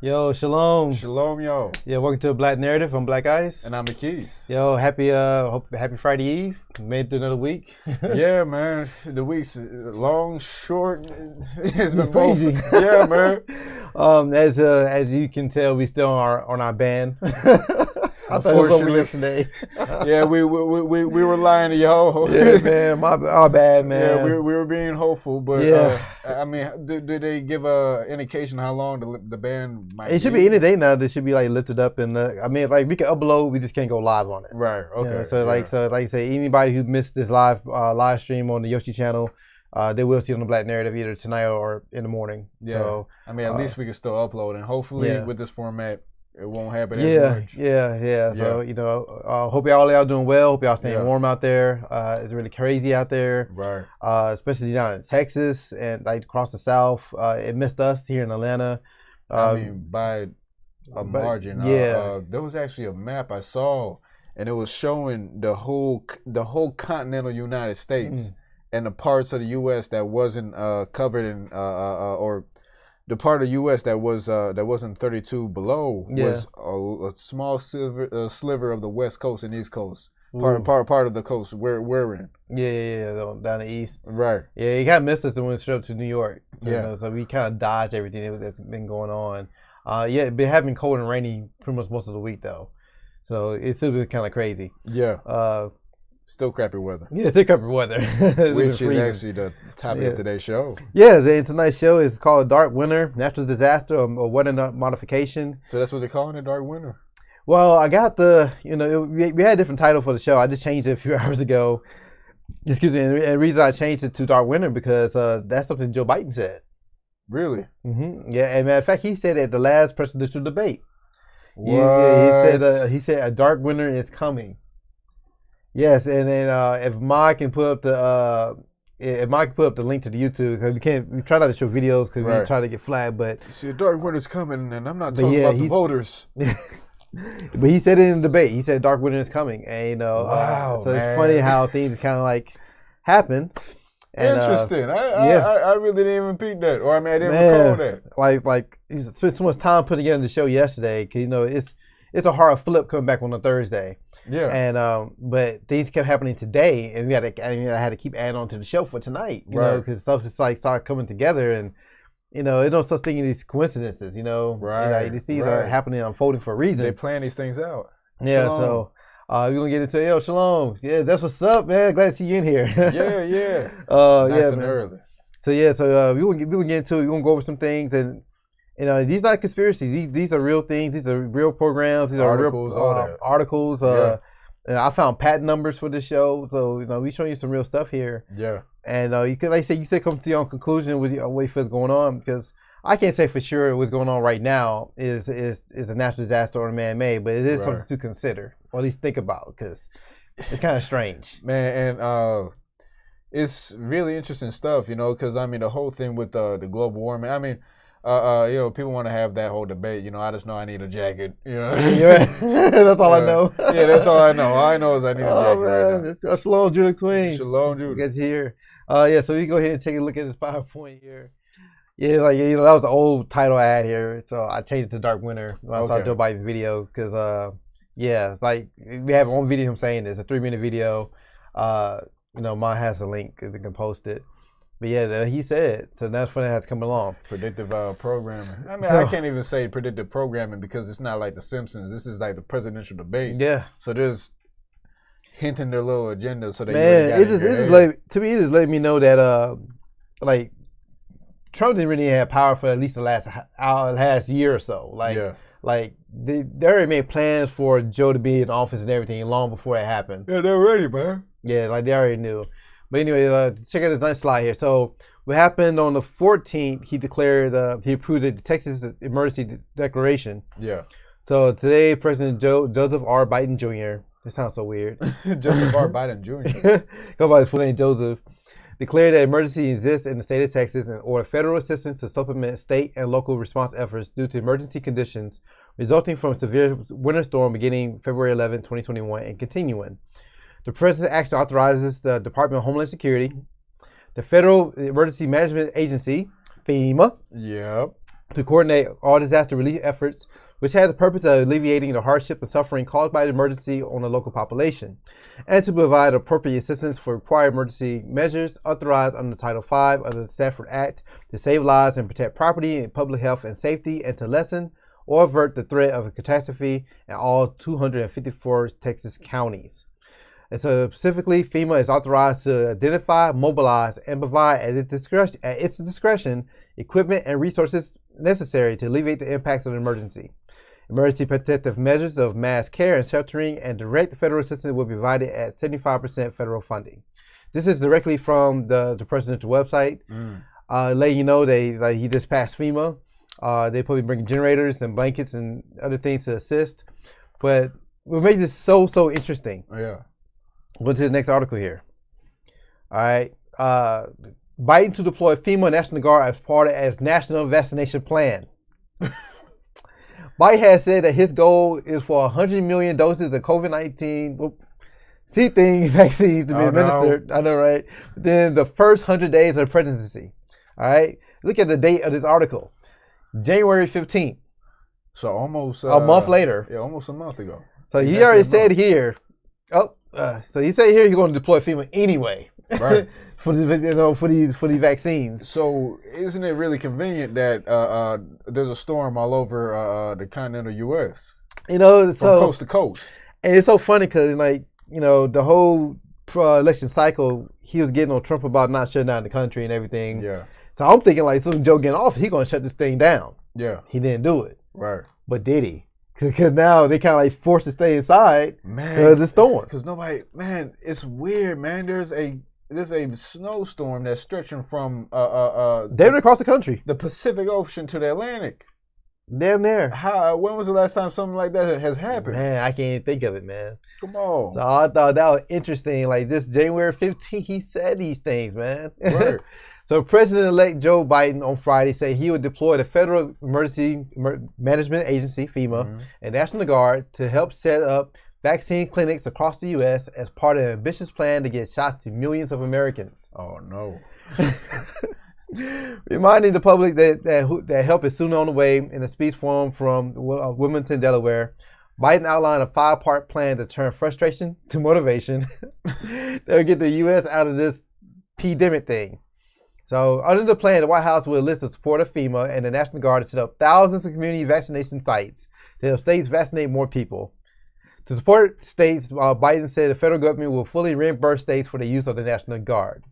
Yo, shalom. Shalom, yo. Yeah, welcome to Black Narrative. I'm Black Ice. And I'm the Keys. Yo, happy Friday Eve. Made it through another week. Yeah, man. The week's long, short. It's been crazy. Yeah, man. As you can tell, we still on our ban. I thought it was over yesterday. Yeah, we were lying to y'all. Yeah, man, our bad, man. Yeah, we were being hopeful, but yeah. I mean, did they give a indication how long the ban might be? It should be any day now. This should be like lifted up, and I mean, like we can upload, we just can't go live on it. Right. Okay. You know, like I say, anybody who missed this live stream on the Yoshi channel, they will see it on the Black Narrative either tonight or in the morning. Yeah. So, I mean, at least we can still upload, and hopefully with this format, it won't happen as much. Yeah. So, you know, hope y'all doing well. Hope y'all staying warm out there. It's really crazy out there. Right. Especially down in Texas and like across the South. It missed us here in Atlanta. I mean, by a margin. There was actually a map I saw, and it was showing the whole continental United States and the parts of the U.S. that wasn't covered in or the part of the U.S. that wasn't 32 below was a small sliver of the West Coast and East Coast. Part of the coast we're in. Yeah, down the east. Right. Yeah, you kind of missed us when we went straight up to New York. Yeah. You know, so we kind of dodged everything that's been going on. It's been having cold and rainy pretty much most of the week though. So it's still been kind of crazy. Yeah. Still crappy weather. Yeah, still crappy weather. Which is actually the topic of today's show. Yeah, and tonight's show is called Dark Winter, Natural Disaster, or Weather Modification. So that's what they're calling it, Dark Winter? Well, I got we had a different title for the show. I just changed it a few hours ago. Excuse me. And the reason I changed it to Dark Winter because that's something Joe Biden said. Really? Mm-hmm. Yeah, and matter of fact, he said at the last presidential debate. What? Yeah, he said a dark winter is coming. Yes, and then if Mike can put up the link to the YouTube, because we try not to show videos because we try to get flagged, but see, a dark winter's coming, and I'm not talking about the voters. But he said it in the debate. He said dark winter is coming, and wow, so it's funny how things kind of like happen. And, interesting. I really didn't even peep that, or I mean, I didn't recall that. Like he spent so much time putting together the show yesterday, because you know it's a hard flip coming back on a Thursday. Yeah. And but things kept happening today, and I had to keep adding on to the show for tonight, you know, because stuff just like started coming together, and you know, there's no such thing as these coincidences, you know. Right. These things are happening, unfolding for a reason. They plan these things out. Yeah. Shalom. So we're gonna get into it. Yo, shalom. Yeah, that's what's up, man. Glad to see you in here. Yeah. Nice and early. So we're gonna get into it. We're gonna go over some things, and you know, these are not conspiracies. These are real things. These are real programs. These articles, are real articles. And I found patent numbers for this show, so you know, we showing you some real stuff here. Yeah. And you could, like I said, you said come to your own conclusion with what you feel is going on, because I can't say for sure what's going on right now is a natural disaster or man-made, but it is something to consider, or at least think about, because it's kind of strange. Man, and it's really interesting stuff, you know, because I mean the whole thing with the global warming. I mean, you know, people want to have that whole debate. You know, I just know I need a jacket. You know, that's all I know. Yeah, that's all I know. All I know is I need a jacket right now. Shalom, Judah Queen. Shalom, Judah. Good to hear. So we go ahead and take a look at this PowerPoint here. Yeah, like, you know, that was the old title I had here, so I changed it to Dark Winter when I saw Joe Biden's video, because it's like we have one video of him saying this, a 3-minute video. You know, mine has a link if you can post it. But yeah, he said, so that's when it has come along. Predictive programming. I mean, I can't even say predictive programming because it's not like The Simpsons. This is like the presidential debate. Yeah. So there's hinting their little agenda. So they it just let me know that like Trump didn't really have power for at least the last year or so. Like they already made plans for Joe to be in office and everything long before it happened. Yeah, they're ready, man. Yeah, like they already knew. But anyway, check out this nice slide here. So what happened on the 14th, he approved the Texas Emergency Declaration. Yeah. So today, President Joseph R. Biden Jr., this sounds so weird. Joseph R. Biden Jr. Go by his full name, Joseph, declared that emergency exists in the state of Texas and ordered federal assistance to supplement state and local response efforts due to emergency conditions resulting from severe winter storm beginning February 11, 2021 and continuing. The president's action authorizes the Department of Homeland Security, the Federal Emergency Management Agency, FEMA, to coordinate all disaster relief efforts, which had the purpose of alleviating the hardship and suffering caused by the emergency on the local population, and to provide appropriate assistance for required emergency measures authorized under Title V of the Stafford Act to save lives and protect property and public health and safety, and to lessen or avert the threat of a catastrophe in all 254 Texas counties. And so specifically, FEMA is authorized to identify, mobilize, and provide at its discretion equipment and resources necessary to alleviate the impacts of the emergency. Emergency protective measures of mass care and sheltering and direct federal assistance will be provided at 75% federal funding. This is directly from the presidential website. Letting you know he just passed FEMA. They probably bring generators and blankets and other things to assist. But what makes this so interesting? Yeah. Go to the next article here. All right. Biden to deploy FEMA National Guard as part of his national vaccination plan. Biden has said that his goal is for 100 million doses of COVID-19 thing vaccines to be administered. No. I know, right? Then the first 100 days of the presidency. All right. Look at the date of this article. January 15th. So almost a month later. Yeah, almost a month ago. So exactly he already said here. So he said here he's going to deploy FEMA anyway. Right. for these vaccines. So isn't it really convenient that there's a storm all over the continental U.S.? From coast to coast. And it's so funny because the whole election cycle, he was getting on Trump about not shutting down the country and everything. Yeah. So I'm thinking as soon as Joe getting off, he's going to shut this thing down. Yeah. He didn't do it. Right. But did he? Because now they kind of forced to stay inside because of the storm. Because it's weird, man. There's a snowstorm that's stretching from damn across the country, the Pacific Ocean to the Atlantic. Damn near. When was the last time something like that has happened? Man, I can't even think of it, man. Come on. So I thought that was interesting. Like this January 15th, he said these things, man. Right. So President-elect Joe Biden on Friday said he would deploy the Federal Emergency Management Agency, FEMA, and National Guard to help set up vaccine clinics across the U.S. as part of an ambitious plan to get shots to millions of Americans. Oh, no. Reminding the public that help is soon on the way. In a speech from Wilmington, Delaware, Biden outlined a 5-part plan to turn frustration to motivation that will get the U.S. out of this pandemic thing. So under the plan, the White House will enlist the support of FEMA and the National Guard to set up thousands of community vaccination sites to help states vaccinate more people. To support states, Biden said the federal government will fully reimburse states for the use of the National Guard.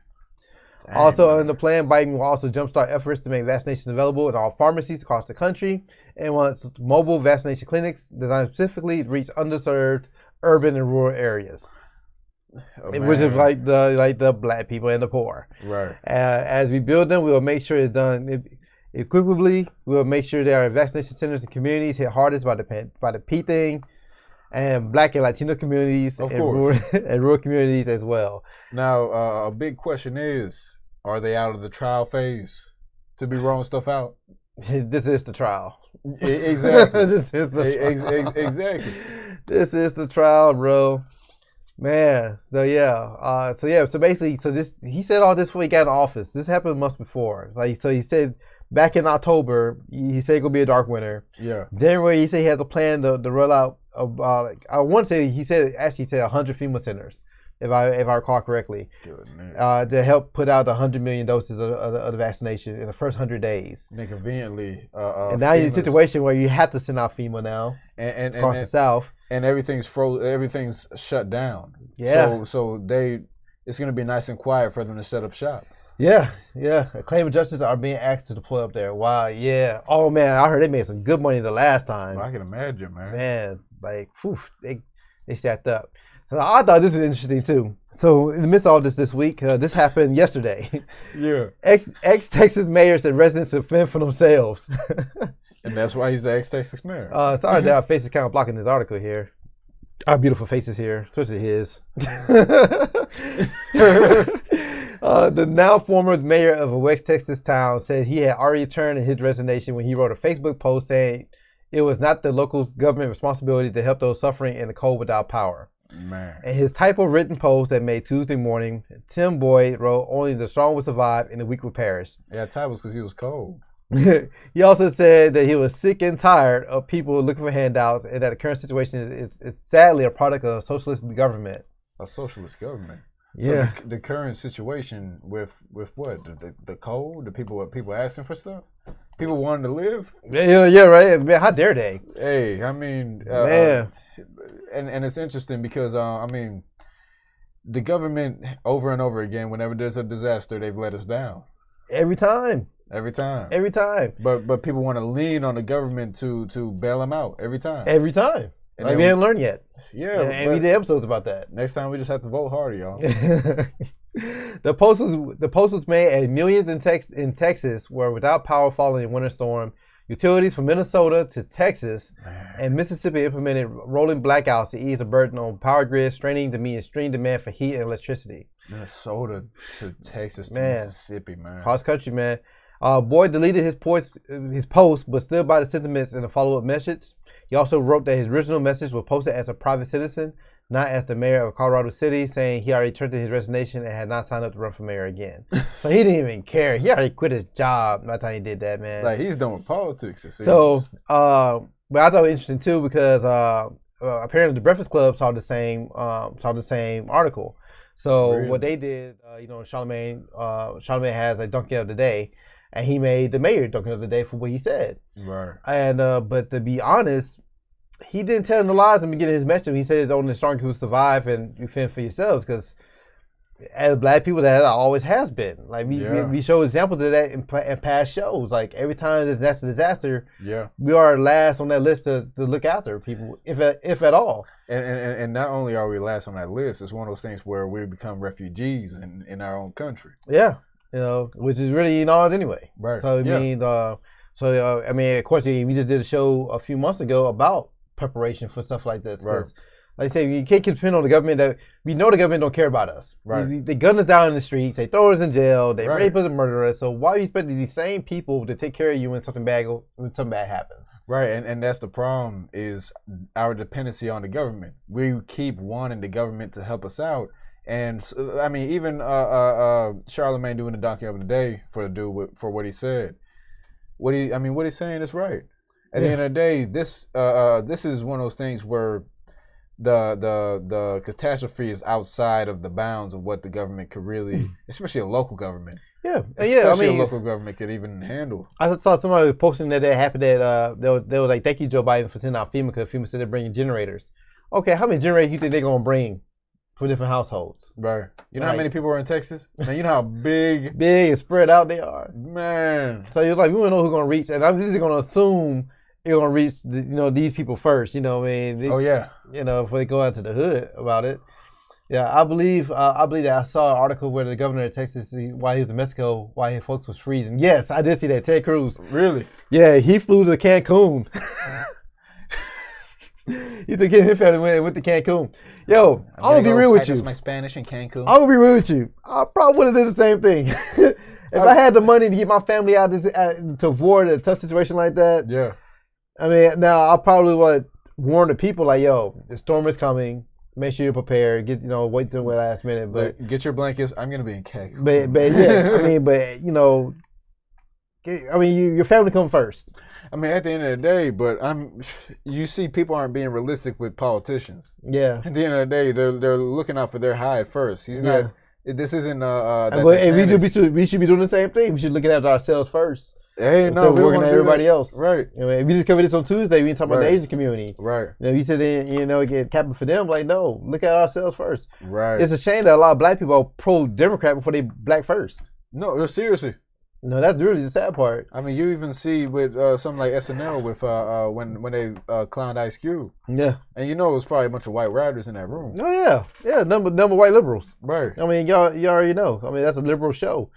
Dang, also, under the plan, Biden will also jumpstart efforts to make vaccinations available in all pharmacies across the country and wants mobile vaccination clinics designed specifically to reach underserved urban and rural areas. Which is like the black people and the poor. Right. As we build them, we will make sure it's done equitably. We will make sure there are vaccination centers and communities hit hardest by the P thing, and Black and Latino communities, and rural communities as well. Now, a big question is: are they out of the trial phase to be rolling stuff out? This is the trial. Exactly. This is the trial. Exactly. This is the trial, bro. Man, so basically, he said all this before he got in office. This happened months before. So he said back in October, he said it's gonna be a dark winter. Yeah. January, he said he has a plan to roll out. I want to say he said 100 FEMA centers, if I recall correctly, to help put out 100 million doses of the vaccination in the first 100 days. And conveniently, and now you're in a situation where you have to send out FEMA now across the South. And everything's everything's shut down. Yeah. So it's gonna be nice and quiet for them to set up shop. Yeah. Claimant justices are being asked to deploy up there. Wow. Yeah. Oh man, I heard they made some good money the last time. Well, I can imagine, man. Man, they stacked up. So I thought this was interesting too. So in the midst of all this week, this happened yesterday. Yeah. Ex-Texas mayor said residents should fend for themselves. And that's why he's the ex-Texas mayor. Sorry that our face is kind of blocking this article here. Our beautiful faces here, especially his. The now former mayor of a West Texas town said he had already turned in his resignation when he wrote a Facebook post saying it was not the local government responsibility to help those suffering in the cold without power. Man. In his typo-written post that made Tuesday morning, Tim Boyd wrote, "Only the strong will survive and the weak will perish." Yeah, type was because he was cold. He also said that he was sick and tired of people looking for handouts, and that the current situation is sadly a product of a socialist government. A socialist government. Yeah. So the current situation with what the cold, what people asking for stuff, people wanting to live. Yeah, right. Man, how dare they? Hey, I mean, man, and it's interesting because I mean, the government over and over again, whenever there's a disaster, they've let us down. Every time. Every time. Every time. But people want to lean on the government to bail them out every time. Every time. And like we haven't learned yet. Yeah. And we did episodes about that. Next time we just have to vote harder, y'all. The post was made as millions in Texas were without power following a winter storm. Utilities from Minnesota to Texas and Mississippi implemented rolling blackouts to ease the burden on power grids, straining to meet extreme demand for heat and electricity. Minnesota to Texas to Mississippi, man. Cross country, man. Boyd deleted his post, but stood by the sentiments in a follow-up message. He also wrote that his original message was posted as a private citizen, not as the mayor of Colorado City, saying he already turned in his resignation and had not signed up to run for mayor again. So he didn't even care. He already quit his job by the time he did that, man. Like, he's done with politics. So, but I thought it was interesting too because apparently the Breakfast Club saw the same article. So really? What they did, Charlemagne has a donkey of the day. And he made the mayor donkey of the day for what he said. Right. And but to be honest, he didn't tell no lies in the beginning of his message. He said only the strongest will survive and you fend for yourselves. Because as Black people, that always has been. Like we show examples of that in past shows. Like every time there's a disaster, we are last on that list to look after people, if at all. And not only are we last on that list, it's one of those things where we become refugees in our own country. Yeah. Which is really ours anyway. Right. So I mean, of course, we just did a show a few months ago about preparation for stuff like this. Right. Like I say, you can't depend on the government. That we know the government don't care about us. Right. They gun us down in the streets. They throw us in jail. They rape us and murder us. So why are you expecting these same people to take care of you when something bad happens? Right. And that's the problem is our dependency on the government. We keep wanting the government to help us out. And I mean, even Charlemagne doing the donkey of the day for what he said. What he's saying is right. At the end of the day, this is one of those things where the catastrophe is outside of the bounds of what the government could really, especially a local government. Yeah, especially a local government could even handle. I saw somebody posting that it happened that they were like, "Thank you, Joe Biden, for sending out FEMA because FEMA said they're bringing generators." Okay, how many generators you think they're gonna bring? For different households. Right. You know how many people are in Texas? Man, you know how big and spread out they are. Man. So you're like, we don't know who's gonna reach, and I'm just gonna assume it's gonna reach these people first. You know what I mean? Before they go out to the hood about it. Yeah, I believe that I saw an article where the governor of Texas, while he was in Mexico, while his folks was freezing. Yes, I did see that. Ted Cruz. Really? Yeah, he flew to Cancun. He took his family and went to Cancun. Yo, I'm gonna be real with you. My Spanish in Cancun. I'm gonna be real with you. I probably would have did the same thing. If I had the money to get my family out to avoid a tough situation like that. Yeah. I mean, now I probably would warn the people like, yo, the storm is coming. Make sure you're prepared. Wait till the last minute. But get your blankets. I'm gonna be in Cancun. Your family come first. I mean, at the end of the day, but you see, people aren't being realistic with politicians. Yeah. At the end of the day, they're looking out for their hide first. He's not. This isn't. We should be doing the same thing. We should look at ourselves first. Hey, no, we're working at everybody else. Right. If we just covered this on Tuesday, we didn't talk about the Asian community. Right. You said get capping for them. Like, no, look at ourselves first. Right. It's a shame that a lot of Black people are pro-Democrat before they Black first. No, seriously. No, that's really the sad part. I mean, you even see with something like SNL with when they clowned Ice Cube. Yeah. And it was probably a bunch of white writers in that room. Oh yeah, number white liberals. Right. I mean, y'all already know. I mean, that's a liberal show.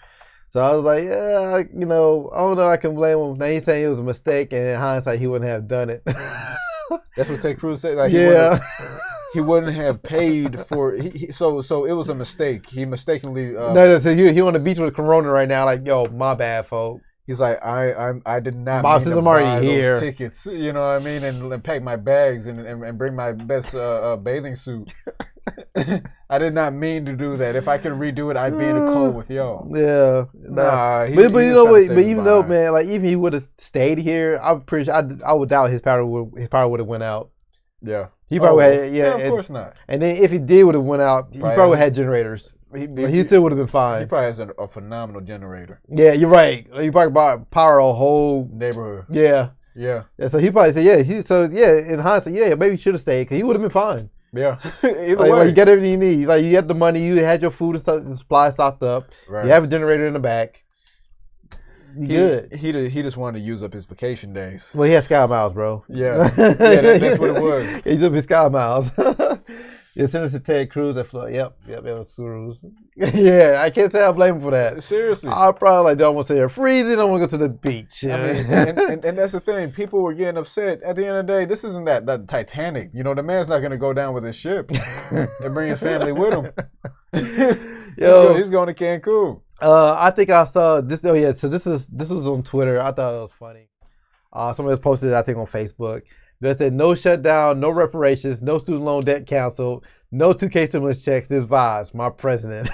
So I was like, I don't know. I can blame him. Now he's saying it was a mistake, and in hindsight, he wouldn't have done it. That's what Ted Cruz said. Like, he wouldn't have paid for. So it was a mistake. He mistakenly. No. So he on the beach with Corona right now. Like, yo, my bad, folks. He's like, I did not. Boss, I'm already here. Those tickets, you know what I mean, and pack my bags and bring my best bathing suit. I did not mean to do that. If I could redo it, I'd be in the cold with y'all. Yeah, Nah, but you know what? But even though, man, like even he would have stayed here, I'm pretty sure I would doubt his power would have went out. Yeah, he probably had. Yeah, of course not. And then if he did would have went out, he probably would have had generators. He still would have been fine. He probably has a phenomenal generator. Yeah, you're right. He probably power a whole neighborhood. Yeah. Yeah. So he probably said, in hindsight, maybe he should have stayed because he would have been fine. Yeah. Either way. Like, you get everything you need. Like you had the money, you had your food and supply stocked up. Right. You have a generator in the back. Good. He just wanted to use up his vacation days. Well, he had Sky Miles, bro. Yeah. That's what it was. He took his Sky Miles. As soon as the Ted Cruz, that flood. Yep, it was Subarus. Yeah, I can't say I blame him for that. Seriously. I probably don't want to say they're freezing. I want to go to the beach. I mean, and that's the thing. People were getting upset. At the end of the day, this isn't that Titanic. You know, the man's not going to go down with his ship and bring his family with him. He's going to Cancun. I think I saw this. Oh yeah, so this was on Twitter. I thought it was funny. Somebody posted it, I think, on Facebook. They said no shutdown, no reparations, no student loan debt canceled, no 2K stimulus checks. This vibes, my president.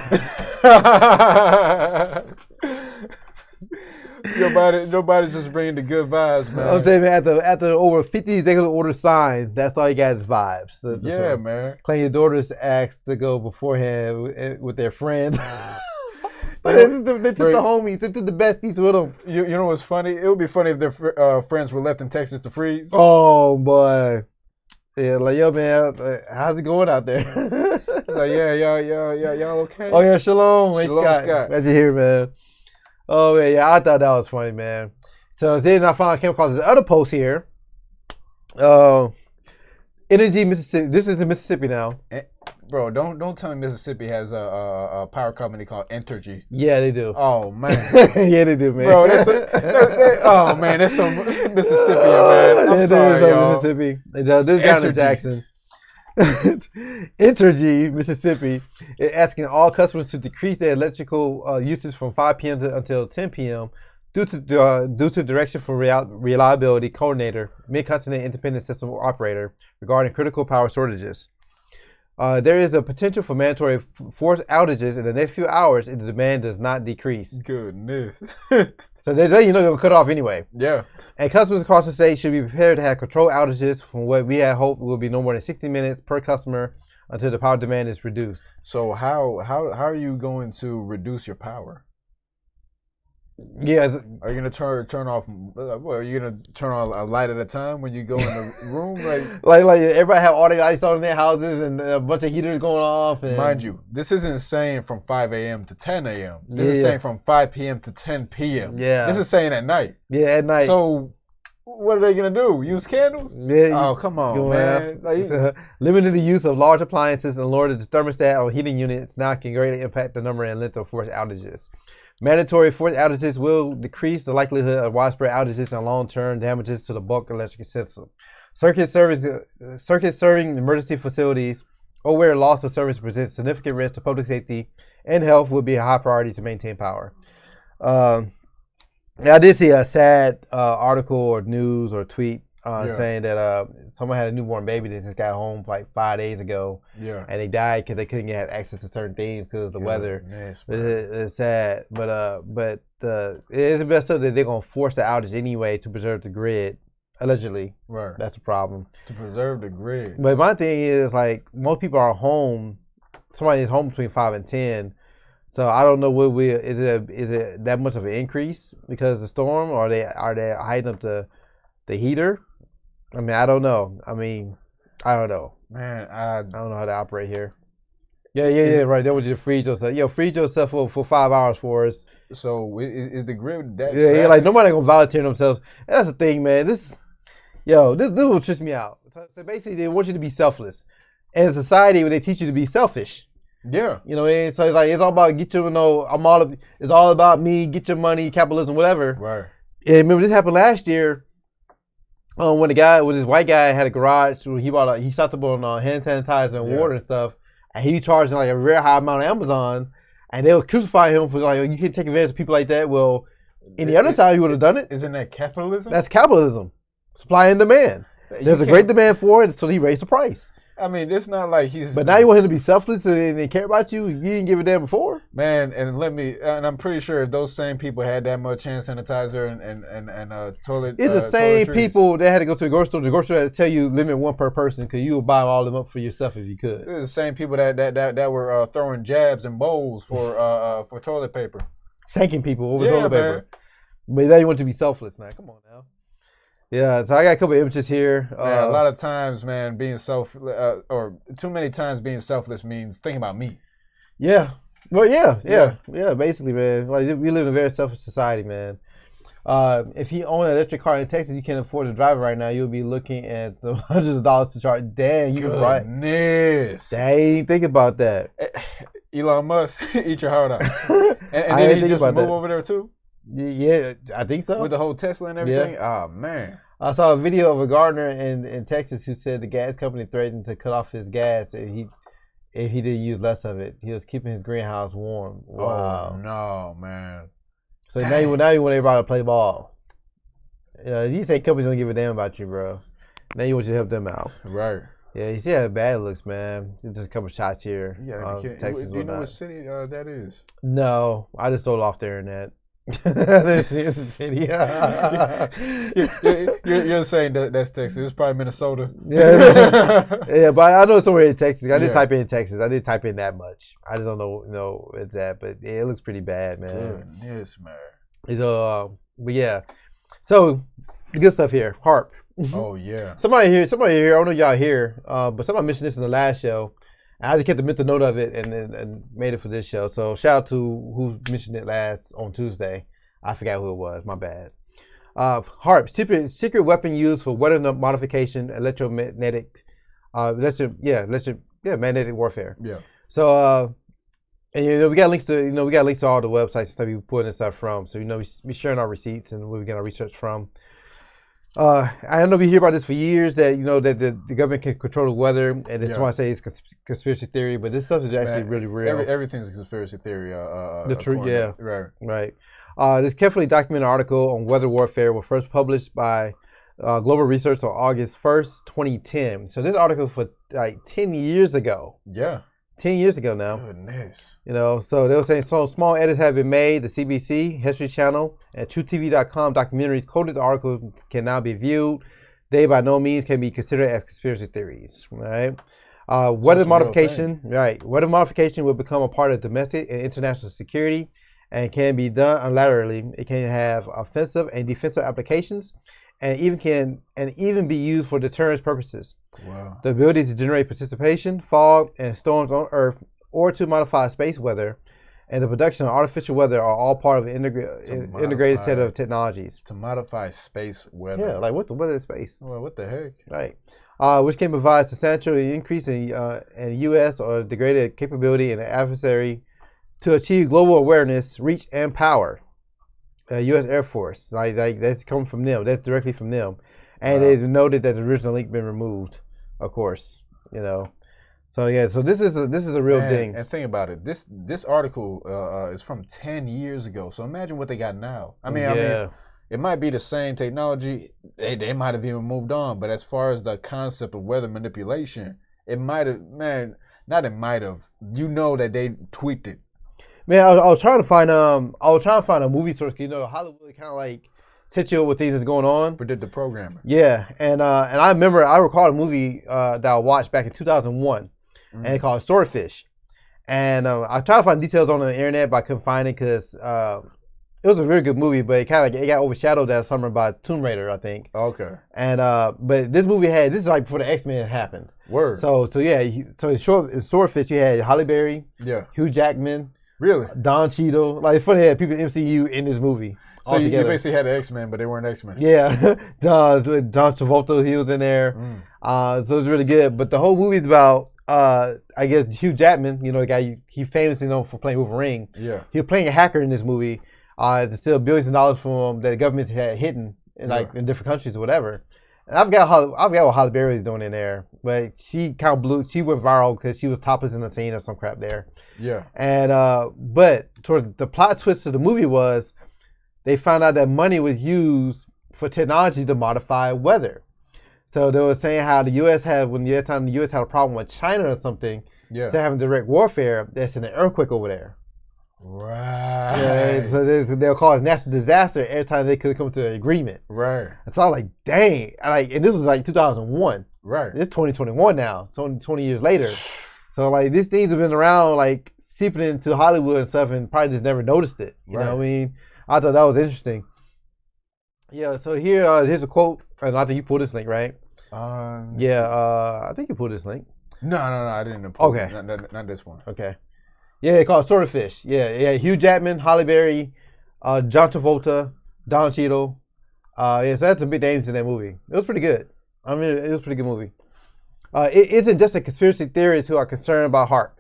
Nobody's just bringing the good vibes, man. I'm saying, man, after over 50 executive order signed, that's all you got is vibes. Yeah, man. Claim your daughters asked to go beforehand with their friends. They took the homies, they took the besties with them. You know what's funny? It would be funny if their friends were left in Texas to freeze. Oh, boy. Yeah, like, yo, man, how's it going out there? It's like, y'all okay? Oh, yeah, shalom. Hey, Scott. Glad you're here, man. Oh, man, yeah, I thought that was funny, man. So then I finally came across this other post here. Energy, Mississippi. This is in Mississippi now. Bro, don't tell me Mississippi has a power company called Entergy. Yeah, they do. Oh man. Yeah, they do, man. Bro, that's some Mississippi, man. I'm sorry, y'all. Mississippi. This is down in Jackson. Entergy, Mississippi, is asking all customers to decrease their electrical usage from 5 p.m. until 10 p.m. due to direction from reliability coordinator, Mid-Continent Independent System Operator regarding critical power shortages. There is a potential for mandatory forced outages in the next few hours if the demand does not decrease. Goodness. So they'll cut off anyway. Yeah. And customers across the state should be prepared to have controlled outages from what we had hoped will be no more than 60 minutes per customer until the power demand is reduced. So how are you going to reduce your power? Yeah. Are you gonna turn off? Are you gonna turn on a light at a time when you go in the room? Like everybody have all the lights on in their houses and a bunch of heaters going off. And... Mind you, this isn't saying from 5 a.m. to 10 a.m. This is saying from 5 p.m. to 10 p.m. Yeah. This is saying at night. Yeah, at night. So what are they gonna do? Use candles? Yeah. Oh, come on, man. Limiting the use of large appliances and lower the thermostat on heating units now can greatly impact the number and length of forced outages. Mandatory forced outages will decrease the likelihood of widespread outages and long-term damages to the bulk electric system. Circuits serving emergency facilities or where loss of service presents significant risk to public safety and health will be a high priority to maintain power. I did see a sad article or news or tweet saying that someone had a newborn baby that just got home like 5 days ago. Yeah. And they died because they couldn't have access to certain things because of the weather. Nice, it's sad, but it's best up that they're gonna force the outage anyway to preserve the grid. Allegedly, right? That's a problem. To preserve the grid. But my thing is like most people are home. Somebody is home between 5 and 10. So I don't know is it that much of an increase because of the storm, or are they hiding up the heater? I mean, I don't know. I don't know. Man, I don't know how to operate here. Yeah, right. That was just freeze yourself. Yo, freeze yourself for 5 hours for us. So is the grid that? Yeah, like nobody gonna volunteer themselves. And that's the thing, man. This will trick me out. So basically, they want you to be selfless. And in society, where they teach you to be selfish. Yeah. You know what I mean? So it's like it's all about it's all about me, get your money, capitalism, whatever. Right. And remember this happened last year. When this white guy had a garage, he stocked up on hand sanitizer and water and stuff, and he charged like a very high amount on Amazon, and they would crucify him for like, you can't take advantage of people like that. Well, any other time you would have done it. Isn't that capitalism? That's capitalism, supply and demand. There's a great demand for it, so he raised the price. I mean, it's not like he's. But now you want him to be selfless and they care about you. You didn't give a damn before. Man, and I'm pretty sure if those same people had that much hand sanitizer and toilet. It's the same people that had to go to the grocery store. The grocery store had to tell you limit one per person because you would buy all of them up for yourself if you could. It's the same people that were throwing jabs and bowls for toilet paper. Shanking people over toilet paper. But now you want to be selfless now. Come on now. Yeah, so I got a couple of images here. Man, a lot of times, man, being or too many times being selfless means thinking about me. Yeah. Well, yeah. Basically, man. Like we live in a very selfish society, man. If you own an electric car in Texas, you can't afford to drive it right now. You'll be looking at hundreds of dollars to charge. Dang, you right. Dang, think about that. Elon Musk, eat your heart out. And then he just move over there too. Yeah, I think so. With the whole Tesla and everything? Yeah. Oh, man. I saw a video of a gardener in Texas who said the gas company threatened to cut off his gas if he didn't use less of it. He was keeping his greenhouse warm. Wow. Oh, no, man. So now you want everybody to play ball. You say companies don't give a damn about you, bro. Now you want you to help them out. Right. Yeah, you see how bad it looks, man. Just a couple shots here. Yeah, Texas. Do you know what city that is? No, I just stole it off the internet. It's a city. You're saying that's Texas. It's probably Minnesota. Yeah, but I know it's somewhere in Texas. I did type in Texas. I didn't type in that much. I just don't know where it's at, but yeah, it looks pretty bad, man. Goodness, man. But yeah. So the good stuff here. Harp. Oh yeah. Somebody here. I don't know y'all here, but somebody mentioned this in the last show. I just kept a mental note of it and made it for this show. So shout out to who mentioned it last on Tuesday. I forgot who it was. My bad. HARP, secret weapon used for weather modification, magnetic warfare. Yeah. So and we got links to all the websites and stuff we pulling this stuff from. So we sharing our receipts and where we get our research from. I know we hear about this for years that that the government can control the weather, and that's why I say it's conspiracy theory. But this stuff is actually really real. Everything's a conspiracy theory. The truth, yeah, right. This carefully documented article on weather warfare was first published by Global Research on August 1st, 2010. So this article for like 10 years ago. Yeah. 10 years ago now. Goodness. So they were saying small edits have been made. The CBC, History Channel, and TruthTV.com documentaries quoted the article can now be viewed. They by no means can be considered as conspiracy theories. Right? Weather modification. Right. Weather modification will become a part of domestic and international security and can be done unilaterally. It can have offensive and defensive applications and even be used for deterrence purposes. Wow. The ability to generate precipitation, fog, and storms on Earth, or to modify space weather, and the production of artificial weather are all part of an integrated set of technologies. To modify space weather. Yeah, like what is space? Well, what the heck? Right. Which can provide substantial increase in U.S. or degraded capability in the adversary to achieve global awareness, reach, and power. U.S. Air Force, like that's come from them. That's directly from them, and they've noted that the original link been removed. Of course, So yeah, so this is a real thing. And think about it. This article is from 10 years ago. So imagine what they got now. I mean, it might be the same technology. They might have even moved on. But as far as the concept of weather manipulation, it might have, man. Not it might have. That they tweaked it. Man, I was trying to find a movie source. Hollywood kind of like set you up with things that's going on. Predictive programming. Yeah, and I recall a movie that I watched back in 2001, and it's called Swordfish. And I tried to find details on the internet, but I couldn't find it because it was a very good movie, but it got overshadowed that summer by Tomb Raider, I think. Okay. And but this movie this is like before the X-Men happened. Word. So in Swordfish, you had Halle Berry, Hugh Jackman. Really? Don Cheadle. Like, it's funny that people MCU in this movie. So you basically had the X-Men, but they weren't X-Men. Yeah. John Travolta, he was in there. So it was really good. But the whole movie is about, I guess, Hugh Jackman, the guy he famously known for playing Wolverine. Yeah. He was playing a hacker in this movie to steal billions of dollars from him that the government had hidden in different countries or whatever. And I forgot what Halle Berry was doing in there, but she kind of she went viral because she was topless in the scene or some crap there. Yeah. And but towards the plot twist of the movie was they found out that money was used for technology to modify weather. So they were saying how the U.S. when the time the U.S. had a problem with China or something, instead of having direct warfare, there's an earthquake over there. Right. Yeah, so they'll cause natural disaster every time they could come to an agreement. Right. And so I was like, dang. And this was like 2001. Right. It's 2021 now. So 20 years later. So like these things have been around, like seeping into Hollywood and stuff, and probably just never noticed it. You know what I mean? I thought that was interesting. Yeah. So here's a quote, and I think you pulled this link, right? I think you pulled this link. No, I didn't pull it. Okay. Not this one. Okay. Yeah, it's called Swordfish. Yeah. Hugh Jackman, Halle Berry, John Travolta, Don Cheadle. So that's some big names in that movie. It was pretty good. I mean, it was a pretty good movie. It isn't just a conspiracy theorists who are concerned about HAARP.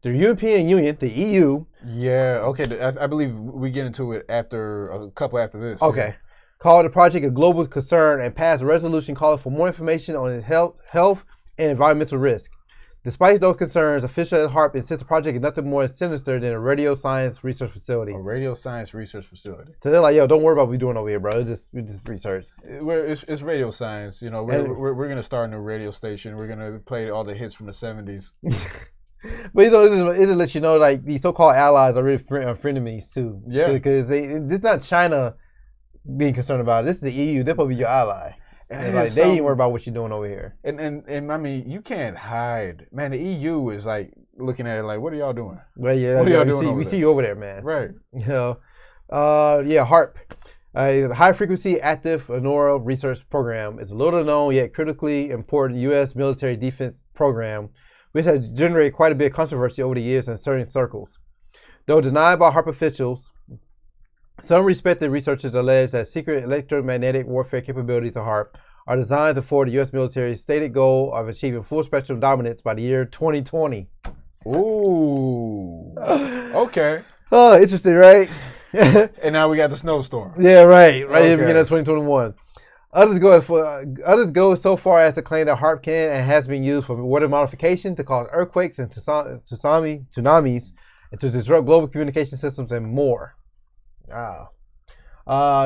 The European Union, the EU. Yeah, okay. I believe we get into it after a couple after this. Okay. Yeah. Called the project a global concern and passed a resolution calling for more information on its health and environmental risk. Despite those concerns, officials at HAARP insist the project is nothing more sinister than a radio science research facility. A radio science research facility. So they're like, yo, don't worry about what we're doing over here, bro. We just research. It's radio science. You know, we're going to start a new radio station. We're going to play all the hits from the 70s. But it'll let you know, like, these so-called allies are really frenemies, too. Yeah. Because it's not China being concerned about it. This is the EU. They're supposed to be your ally. And like, they ain't worry about what you're doing over here. And I mean, you can't hide. Man, the EU is like looking at it like, what are y'all doing? Well, yeah. What are y'all doing? We see you over there, man. Right. You know, HAARP, a high-frequency active auroral research program, is a little known yet critically important U.S. military defense program, which has generated quite a bit of controversy over the years in certain circles. Though denied by HAARP officials, some respected researchers allege that secret electromagnetic warfare capabilities of HAARP are designed to forward the U.S. military's stated goal of achieving full spectrum dominance by the year 2020. Ooh. Okay. Oh, interesting, right? And now we got the snowstorm. Yeah, right. Right at the beginning of 2021. Others go so far as to claim that HAARP can and has been used for weather modification to cause earthquakes and tsunamis, and to disrupt global communication systems and more. Wow.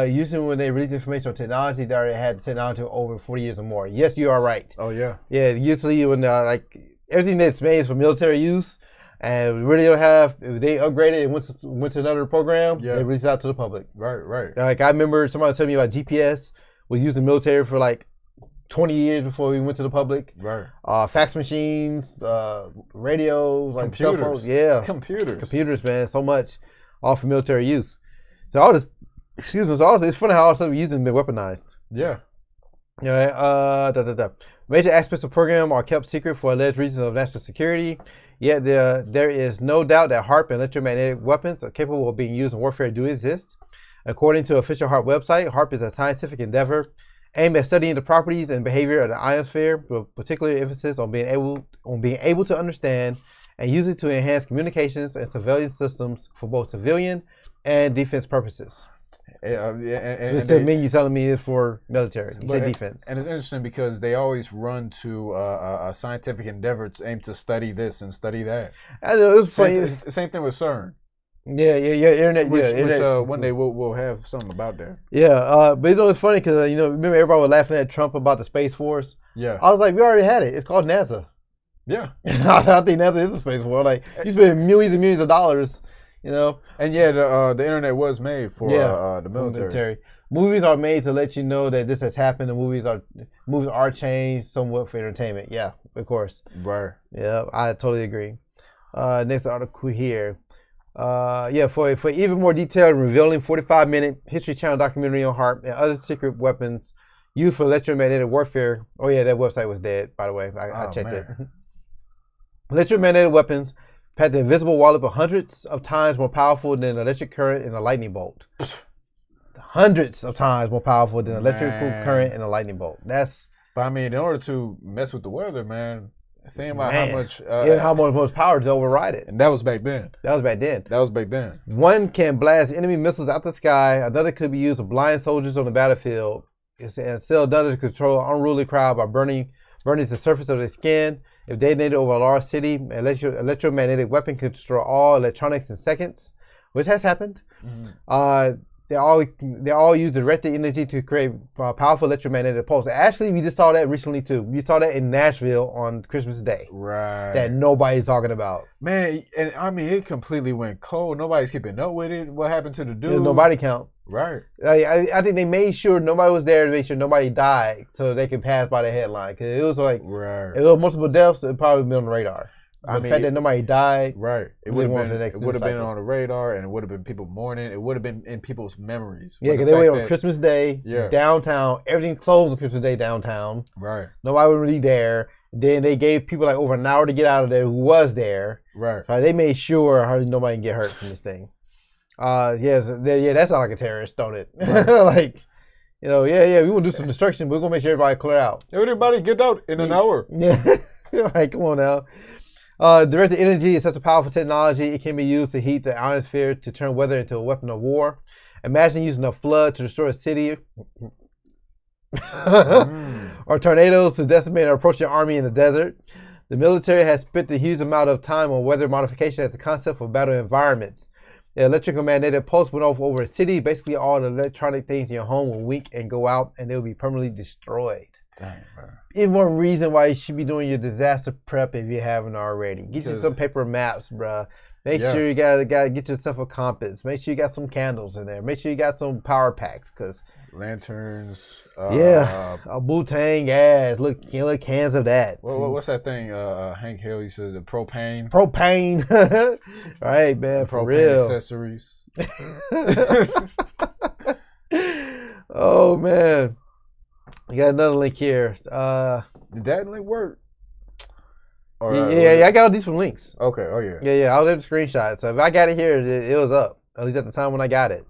Usually when they release information on technology, they already had technology over 40 years or more. Yes, you are right. Oh, yeah. Yeah, usually when like everything that's made is for military use, and really don't have, if they upgraded and went to another program, they release it out to the public. Right. Like I remember somebody telling me about GPS was used in the military for like 20 years before we went to the public. Right. Fax machines, radios, like computers. Cell phones. Yeah. Computers, man. So much, all for military use. So it's funny how all the stuff we use has been weaponized. Yeah. Major aspects of the program are kept secret for alleged reasons of national security. Yet there is no doubt that HAARP and electromagnetic weapons are capable of being used in warfare do exist. According to the official HAARP website, HAARP is a scientific endeavor aimed at studying the properties and behavior of the ionosphere, with particular emphasis on being able to understand and use it to enhance communications and surveillance systems for both civilian and defense purposes. Just to mean you telling me it's for military. You said defense. And it's interesting because they always run to a scientific endeavor to aim to study this and study that. I know, it was funny. Same thing with CERN. Yeah. Internet. Which one day we'll have something about that. Yeah, but it's funny because remember everybody was laughing at Trump about the Space Force. Yeah. I was like, we already had it. It's called NASA. Yeah. I think NASA is a Space Force. Like you spend millions and millions of dollars. And the internet was made for the military. Movies are made to let you know that this has happened. The movies are changed somewhat for entertainment. Yeah, of course. Right. Yeah, I totally agree. Next article here. For even more detailed, revealing 45-minute History Channel documentary on HAARP and other secret weapons used for electromagnetic warfare. Oh yeah, that website was dead, by the way. I checked it. Electromagnetic weapons had the invisible wallop of hundreds of times more powerful than an electric current in a lightning bolt. Hundreds of times more powerful than electrical current in a lightning bolt. But I mean, in order to mess with the weather, man, think about how much power to override it. And that was back then. One can blast enemy missiles out the sky. Another could be used to blind soldiers on the battlefield. And still another to control an unruly crowd by burning the surface of their skin. If detonated over a large city, an electromagnetic weapon could destroy all electronics in seconds, which has happened. Mm-hmm. they all use directed energy to create powerful electromagnetic pulse. Actually, we just saw that recently too. We saw that in Nashville on Christmas Day. Right. That nobody's talking about. Man, and I mean, it completely went cold. Nobody's keeping up with it. What happened to the dude? No body count. Right. I think they made sure nobody was there to make sure nobody died so they could pass by the headline. Because it was like, right. If it was multiple deaths, it probably would be on the radar. But the fact that nobody died, right? It would have been on the radar, and it would have been people mourning. It would have been in people's memories. Yeah, because they waited on Christmas Day, downtown. Everything closed on Christmas Day downtown. Right. Nobody was really there. Then they gave people like over an hour to get out of there who was there. Right. So they made sure nobody can get hurt from this thing. That sounds like a terrorist, don't it? Right. Like, we want to do some destruction, but we're gonna make sure everybody clear out. Everybody get out in an hour. Yeah. Like, come on now. Directed energy is such a powerful technology. It can be used to heat the ionosphere to turn weather into a weapon of war. Imagine using a flood to destroy a city or tornadoes to decimate an approaching army in the desert. The military has spent a huge amount of time on weather modification as a concept for battle environments. The electrical magnetic pulse went off over a city. Basically, all the electronic things in your home will wink and go out, and they'll be permanently destroyed. Dang, bro. It's more reason why you should be doing your disaster prep if you haven't already. Get you some paper maps, bro. Make sure you gotta get yourself a compass. Make sure you got some candles in there. Make sure you got some power packs, cause lanterns. A Wu-Tang gas. Look cans of that. What's that thing? Hank Hill used to the propane. Propane, right, man? For real. Accessories. Oh man. You got another link here. Did that link work? I got these from links. Okay. Oh yeah. Yeah. I was able to screenshot. So if I got it here, it was up. At least at the time when I got it.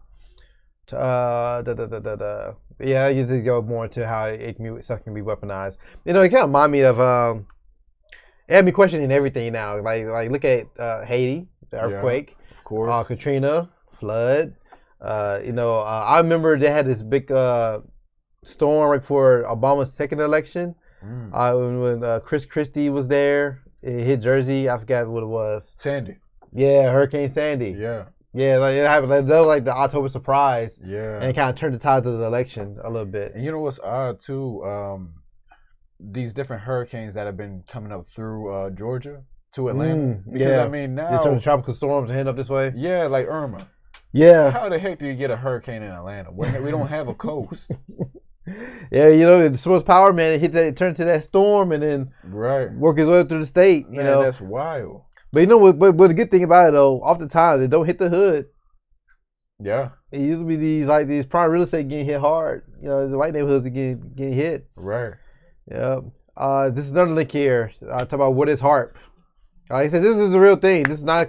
Yeah, you did go more into how stuff can be weaponized. It kind of remind me of. It had me questioning everything now. Like look at Haiti, the earthquake. Of course. Katrina, flood. I remember they had this big storm right before Obama's second election. When Chris Christie was there, it hit Jersey. I forgot what it was. Sandy. Yeah, Hurricane Sandy. Yeah. Yeah, like it happened. That was like the October surprise. Yeah. And it kind of turned the tides of the election a little bit. And you know what's odd too? These different hurricanes that have been coming up through Georgia to Atlanta. Yeah. I mean now they turn tropical storms and head up this way. Yeah, like Irma. Yeah. How the heck do you get a hurricane in Atlanta? We don't have a coast. Yeah, the source power, man, it turned to that storm and then work its way through the state. You know, that's wild. But you know what? But the good thing about it though, oftentimes it don't hit the hood. Yeah, it used to be these prime real estate getting hit hard. The white neighborhoods are getting hit. Right. Yeah. This is another link here. Talk about what is HARP. Like I said, this is a real thing. This is not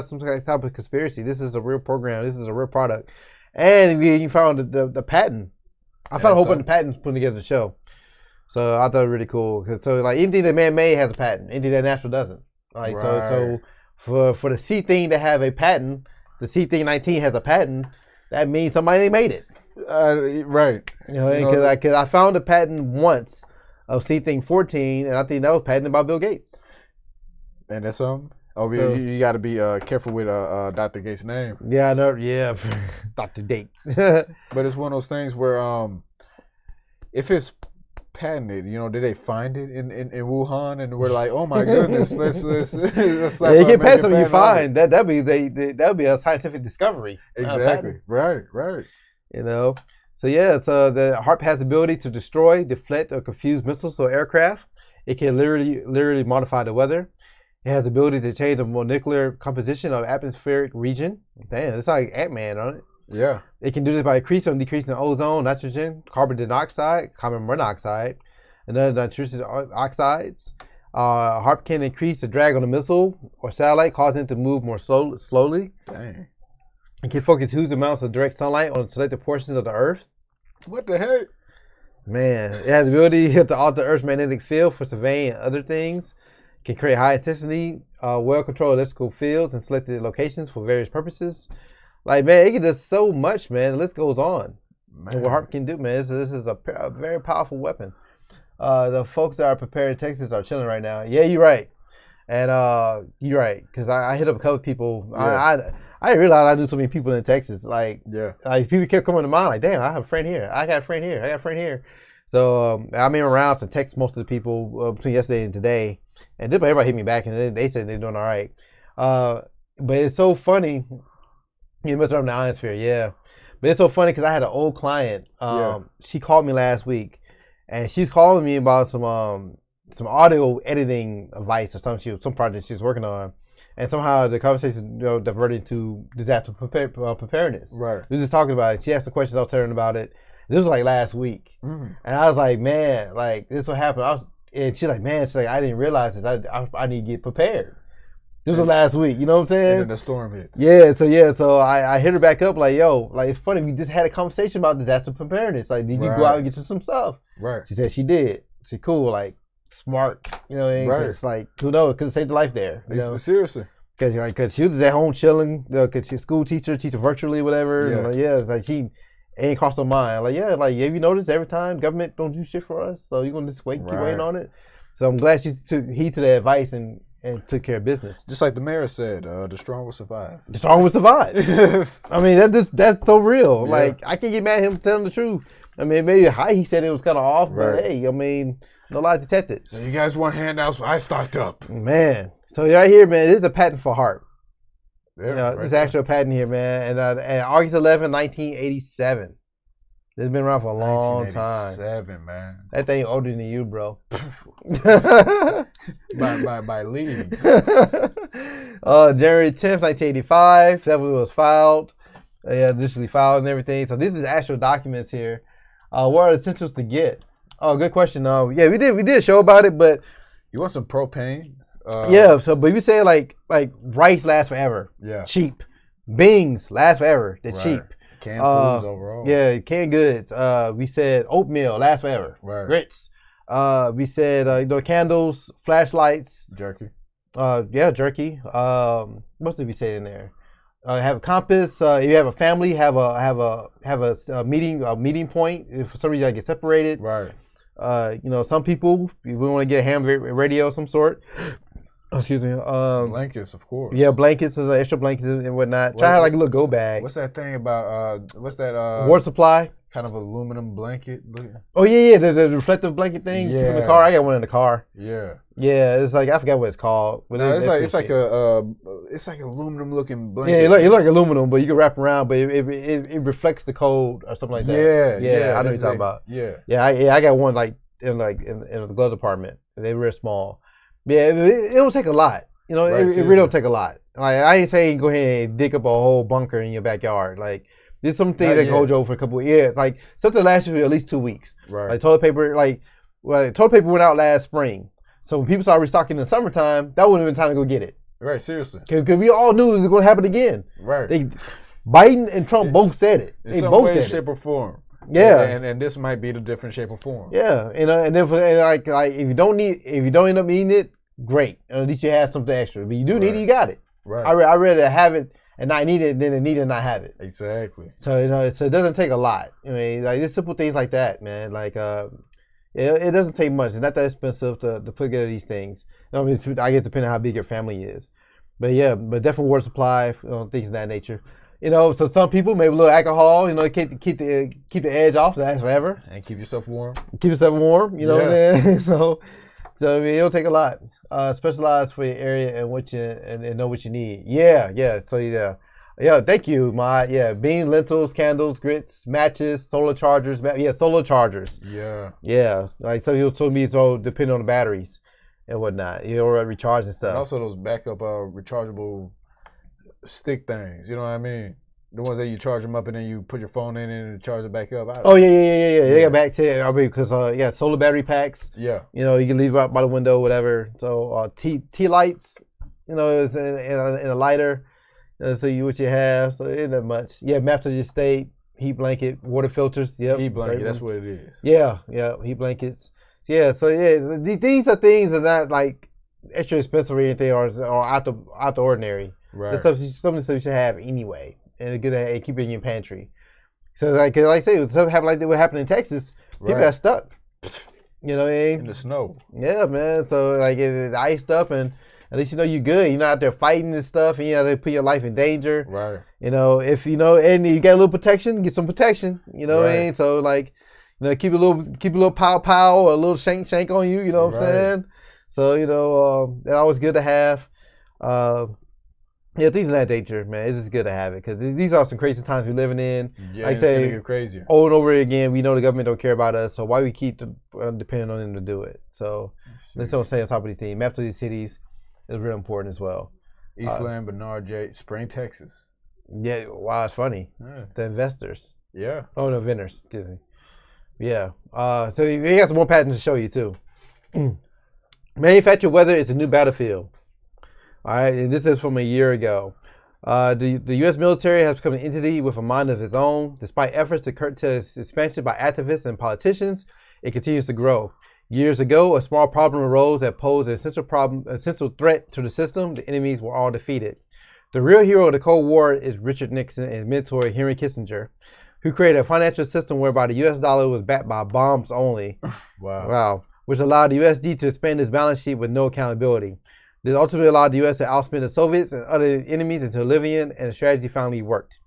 some type of conspiracy. This is a real program. This is a real product. And you found the patent. I found a whole bunch of patents putting together the show. So I thought it was really cool. So like anything that man-made has a patent. Anything that natural doesn't. Like so for the C thing to have a patent, the C thing 19 has a patent. That means somebody made it. Right. Because I found a patent once of C thing 14, and I think that was patented by Bill Gates. And that's something. Oh, you got to be careful with Dr. Gates' name. Yeah, I know. Yeah, Dr. Gates. But it's one of those things where if it's patented, did they find it in Wuhan and we're like, oh my goodness, let's yeah, you can patent something you find. That'd be a scientific discovery. Exactly. Right. So the HARP has the ability to destroy, deflect, or confuse missiles or aircraft. It can literally modify the weather. It has the ability to change the molecular composition of the atmospheric region. Damn, it's like Ant-Man, on it? Yeah. It can do this by increasing or decreasing the ozone, nitrogen, carbon dioxide, carbon monoxide, and other nitrous oxides. HARP can increase the drag on the missile or satellite, causing it to move more slowly. Dang. It can focus huge amounts of direct sunlight on selected portions of the Earth. What the heck? Man, it has the ability to alter Earth's magnetic field for surveying other things. Can create high intensity, well-controlled electrical fields in selected locations for various purposes. Like, man, it can do so much, man. The list goes on. And what HARP can do, man, this is a very powerful weapon. The folks that are prepared in Texas are chilling right now. Yeah, you're right. And you're right, because I hit up a couple of people. Yeah. I didn't realize I knew so many people in Texas. Like people kept coming to mind. Like, damn, I have a friend here. I got a friend here. I got a friend here. So I'm in around to text most of the people between yesterday and today, and everybody hit me back and they said they're doing all right. But it's so funny. You messed up in the ionosphere, yeah. But it's so funny because I had an old client. She called me last week, and she's calling me about some audio editing advice or some project she's working on, and somehow the conversation diverted to disaster preparedness. Right. We were just talking about it. She asked the questions I was telling her about it. This was like last week, and I was like, man, like this is what happened. And she's like, man, I didn't realize this. I need to get prepared. This was last week, you know what I'm saying? And then the storm hits. So I hit her back up like, yo, like it's funny, we just had a conversation about disaster preparedness. Like, did you go out and get you some stuff? Right. She said she did. She cool, like smart, you know what I mean? Right. It's like, who knows? Could have saved the life there. You know? Seriously. Because she was at home chilling, because she's a school teacher virtually, whatever. Yeah. And, like she ain't crossed her mind. Like, yeah, like have you noticed every time government don't do shit for us? So you're gonna just keep waiting on it. So I'm glad she took heed to the advice and took care of business. Just like the mayor said, the strong will survive. The strong will survive. I mean, that's so real. Yeah. Like, I can't get mad at him telling the truth. I mean, maybe how he said it was kind of off, but hey, I mean, no lies detected. So you guys want handouts? I stocked up. Man. So right here, man, this is a patent for heart. Yeah, this actual patent here, man. And August 11, 1987. It's been around for a long time. 1987, man. That thing older than you, bro. by leagues. January 10th, 1985. That was filed. Initially filed and everything. So this is actual documents here. What are the essentials to get? Oh, good question. We did a show about it, but you want some propane? But we say like rice lasts forever. Yeah. Cheap. Beans last forever. They're cheap. Canned foods overall. Yeah, canned goods. We said oatmeal lasts forever. Right. Grits. We said candles, flashlights. Jerky. Jerky. What did we say in there? Have a compass. If you have a family, have a meeting point. If for some reason I get separated. Right. Some people we want to get a ham radio of some sort. Excuse me. Blankets, of course. Yeah, blankets, extra blankets and whatnot. Try to have like a little go bag. What's that thing about? What's that? Water supply. Kind of aluminum blanket. Oh yeah, the reflective blanket thing from the car. I got one in the car. Yeah. Yeah, it's like I forgot what it's called. But no, it's like aluminum looking blanket. Yeah, it's like aluminum, but you can wrap around, but it reflects the cold or something like that. Yeah. I know what you're talking about. Yeah. I got one like in the glove department. They're real small. Yeah, it don't take a lot. It really don't take a lot. Like I ain't saying go ahead and dig up a whole bunker in your backyard. Like there's some things that can hold you over for a couple of years. Like something lasts you for at least 2 weeks. Right. Like toilet paper. Toilet paper went out last spring. So when people started restocking in the summertime, that wouldn't have been time to go get it. Right. Seriously. Because we all knew it was going to happen again. Right. Biden and Trump both said it. In some way, shape, or form. Yeah, and this might be the different shape or form. Yeah, and then if you don't end up needing it, great. At least you have something extra. But you do need it, you got it. Right. I rather have it and not need it than need it and not have it. Exactly. So it doesn't take a lot. I mean, like just simple things like that, man. Like it doesn't take much. It's not that expensive to put together these things. I mean, I guess depending on how big your family is. But yeah, but definitely water supply, things of that nature. So some people maybe a little alcohol, keep the edge off, last forever. And keep yourself warm. Keep yourself warm, you know what I'm saying? So I mean, it'll take a lot. Specialize for your area and know what you need. Yeah. So yeah. Thank you, beans, lentils, candles, grits, matches, solar chargers. Solar chargers. Yeah. Like so, you'll told me depending on the batteries and whatnot. Recharge and stuff. And also those backup rechargeable stick things. You know what I mean? The ones that you charge them up and then you put your phone in and charge it back up. Yeah. They got back to I mean because solar battery packs. Yeah. You can leave it out by the window, whatever. So tea lights. It's in a lighter. So what you have. So it ain't that much. Yeah, maps of your state, heat blanket, water filters. Yep. Heat blanket. That's what it is. Yeah. Heat blankets. Yeah. So these are things that are not like extra expensive or anything or out the ordinary. Right. That's something you should have anyway. And it's good to keep it in your pantry. So like I say, something happened like what happened in Texas. People got stuck. You know what I mean? In the snow. Yeah, man. So like it iced up and at least you know you're good. You're not out there fighting and stuff, and you know they put your life in danger. Right. You know, if you know, and you got a little protection, get some protection. You know what I mean? So like, you know, keep a little pow or a little shank on you. You know what I'm saying? So you know, they're always good to have. Yeah, things of that nature, man. It's just good to have it because these are some crazy times we're living in. Yeah, like it's gonna get crazier. Over and over again, we know the government don't care about us, so why we keep depending on them to do it? So let's don't stay on top of these things. Maps of these cities is real important as well. Eastland, Bernard J, Spring, Texas. Yeah, wow, it's funny. Yeah. The investors. Yeah. Oh, no, vendors. Excuse me. Yeah. So you got some more patterns to show you too. Manufactured weather is a new battlefield. All right, and this is from a year ago. The U.S. military has become an entity with a mind of its own. Despite efforts to curtail its expansion by activists and politicians, it continues to grow. Years ago, a small problem arose that posed an essential threat to the system. The enemies were all defeated. The real hero of the Cold War is Richard Nixon and his mentor Henry Kissinger, who created a financial system whereby the U.S. dollar was backed by bombs only. Wow. Which allowed the USD to expand its balance sheet with no accountability. This ultimately allowed the U.S. to outspend the Soviets and other enemies until oblivion, and the strategy finally worked.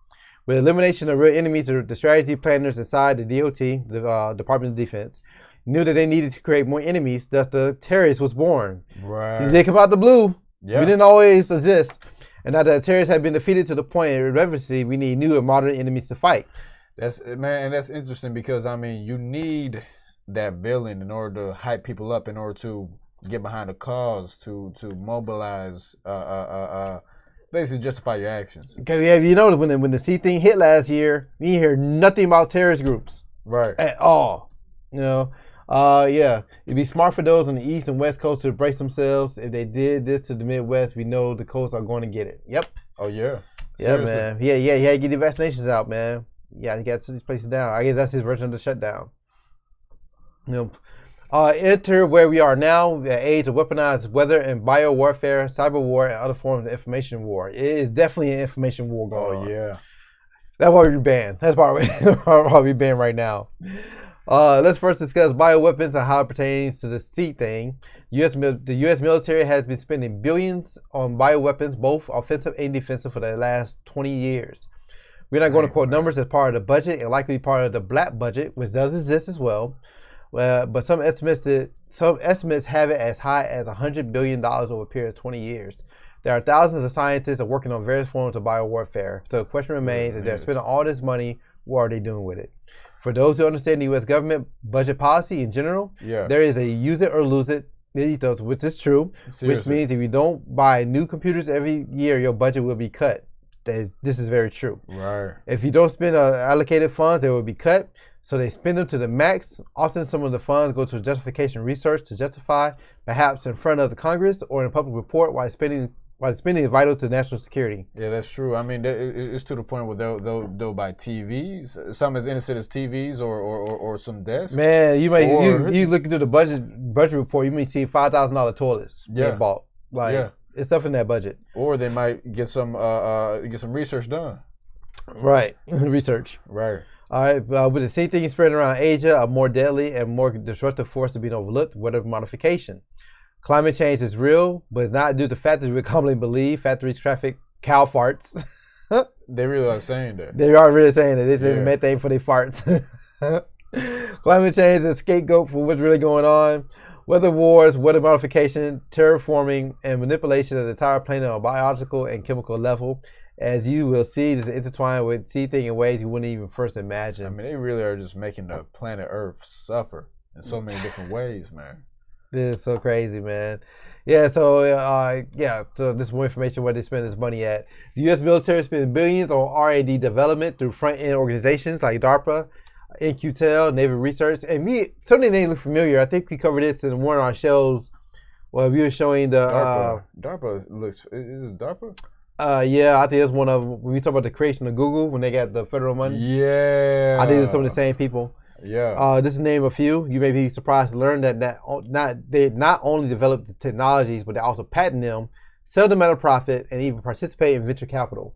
With elimination of real enemies, the strategy planners inside the DOT, the Department of Defense, knew that they needed to create more enemies, thus the terrorist was born. Right. They come out the blue. Yeah. We didn't always exist. And now that the terrorists have been defeated to the point of irrelevancy, we need new and modern enemies to fight. That's interesting because, I mean, you need that villain in order to hype people up, in order to get behind a cause, to mobilize, basically justify your actions. Okay, yeah, you noticed when the C thing hit last year, you didn't hear nothing about terrorist groups. Right. At all. You know, yeah, it'd be smart for those on the East and West Coast to brace themselves. If they did this to the Midwest, we know the coasts are going to get it. Yep. Oh, yeah. Yeah, Seriously. man. Yeah, you had to get the vaccinations out, man. Yeah, you got to these places down. I guess that's his version of the shutdown. You know, enter where we are now, the age of weaponized weather and bio warfare, cyber war, and other forms of information war. It is definitely an information war going on. Oh, yeah. That's why we're banned. That's why we're banned right now. Let's first discuss bioweapons and how it pertains to the C thing. The U.S. military has been spending billions on bioweapons, both offensive and defensive, for the last 20 years. We're not going to quote numbers as part of the budget and likely part of the black budget, which does exist as well. But some estimates have it as high as $100 billion over a period of 20 years. There are thousands of scientists that are working on various forms of biowarfare. So the question remains, if they're spending all this money, what are they doing with it? For those who understand the U.S. government budget policy in general, there is a use it or lose it ethos, which is true. Seriously. Which means if you don't buy new computers every year, your budget will be cut. This is very true. Right. If you don't spend allocated funds, they will be cut. So they spend them to the max. Often some of the funds go to justification research to justify, perhaps in front of the Congress or in a public report, why spending is vital to national security. Yeah, that's true. I mean, it's to the point where they'll buy TVs, some as innocent as TVs or some desks. Man, you look into the budget report, you may see $5,000 toilets being bought. It's stuff in that budget. Or they might get some research done. Right, research. Right. All right, with the same thing spreading around Asia, a more deadly and more disruptive force to be overlooked, weather modification. Climate change is real, but it's not due to factors we commonly believe. Factories traffic cow farts. They really are saying that. They are really saying that. It's methane for their farts. Climate change is a scapegoat for what's really going on. Weather wars, weather modification, terraforming, and manipulation of the entire planet on a biological and chemical level. As you will see, this is intertwined with things in ways you wouldn't even first imagine. I mean, they really are just making the planet Earth suffer in so many different ways, man. This is so crazy, man. Yeah, so so this is more information where they spend this money at. The U.S. military spends billions on R&D development through front-end organizations like DARPA, NQTEL, Naval Research, and something they look familiar. I think we covered this in one of our shows where we were showing the DARPA looks. Is it DARPA? Yeah, I think it's one of when we talk about the creation of Google when they got the federal money. Yeah, I think it's some of the same people. Yeah. Just to name a few, you may be surprised to learn that they not only develop the technologies, but they also patent them, sell them at a profit, and even participate in venture capital.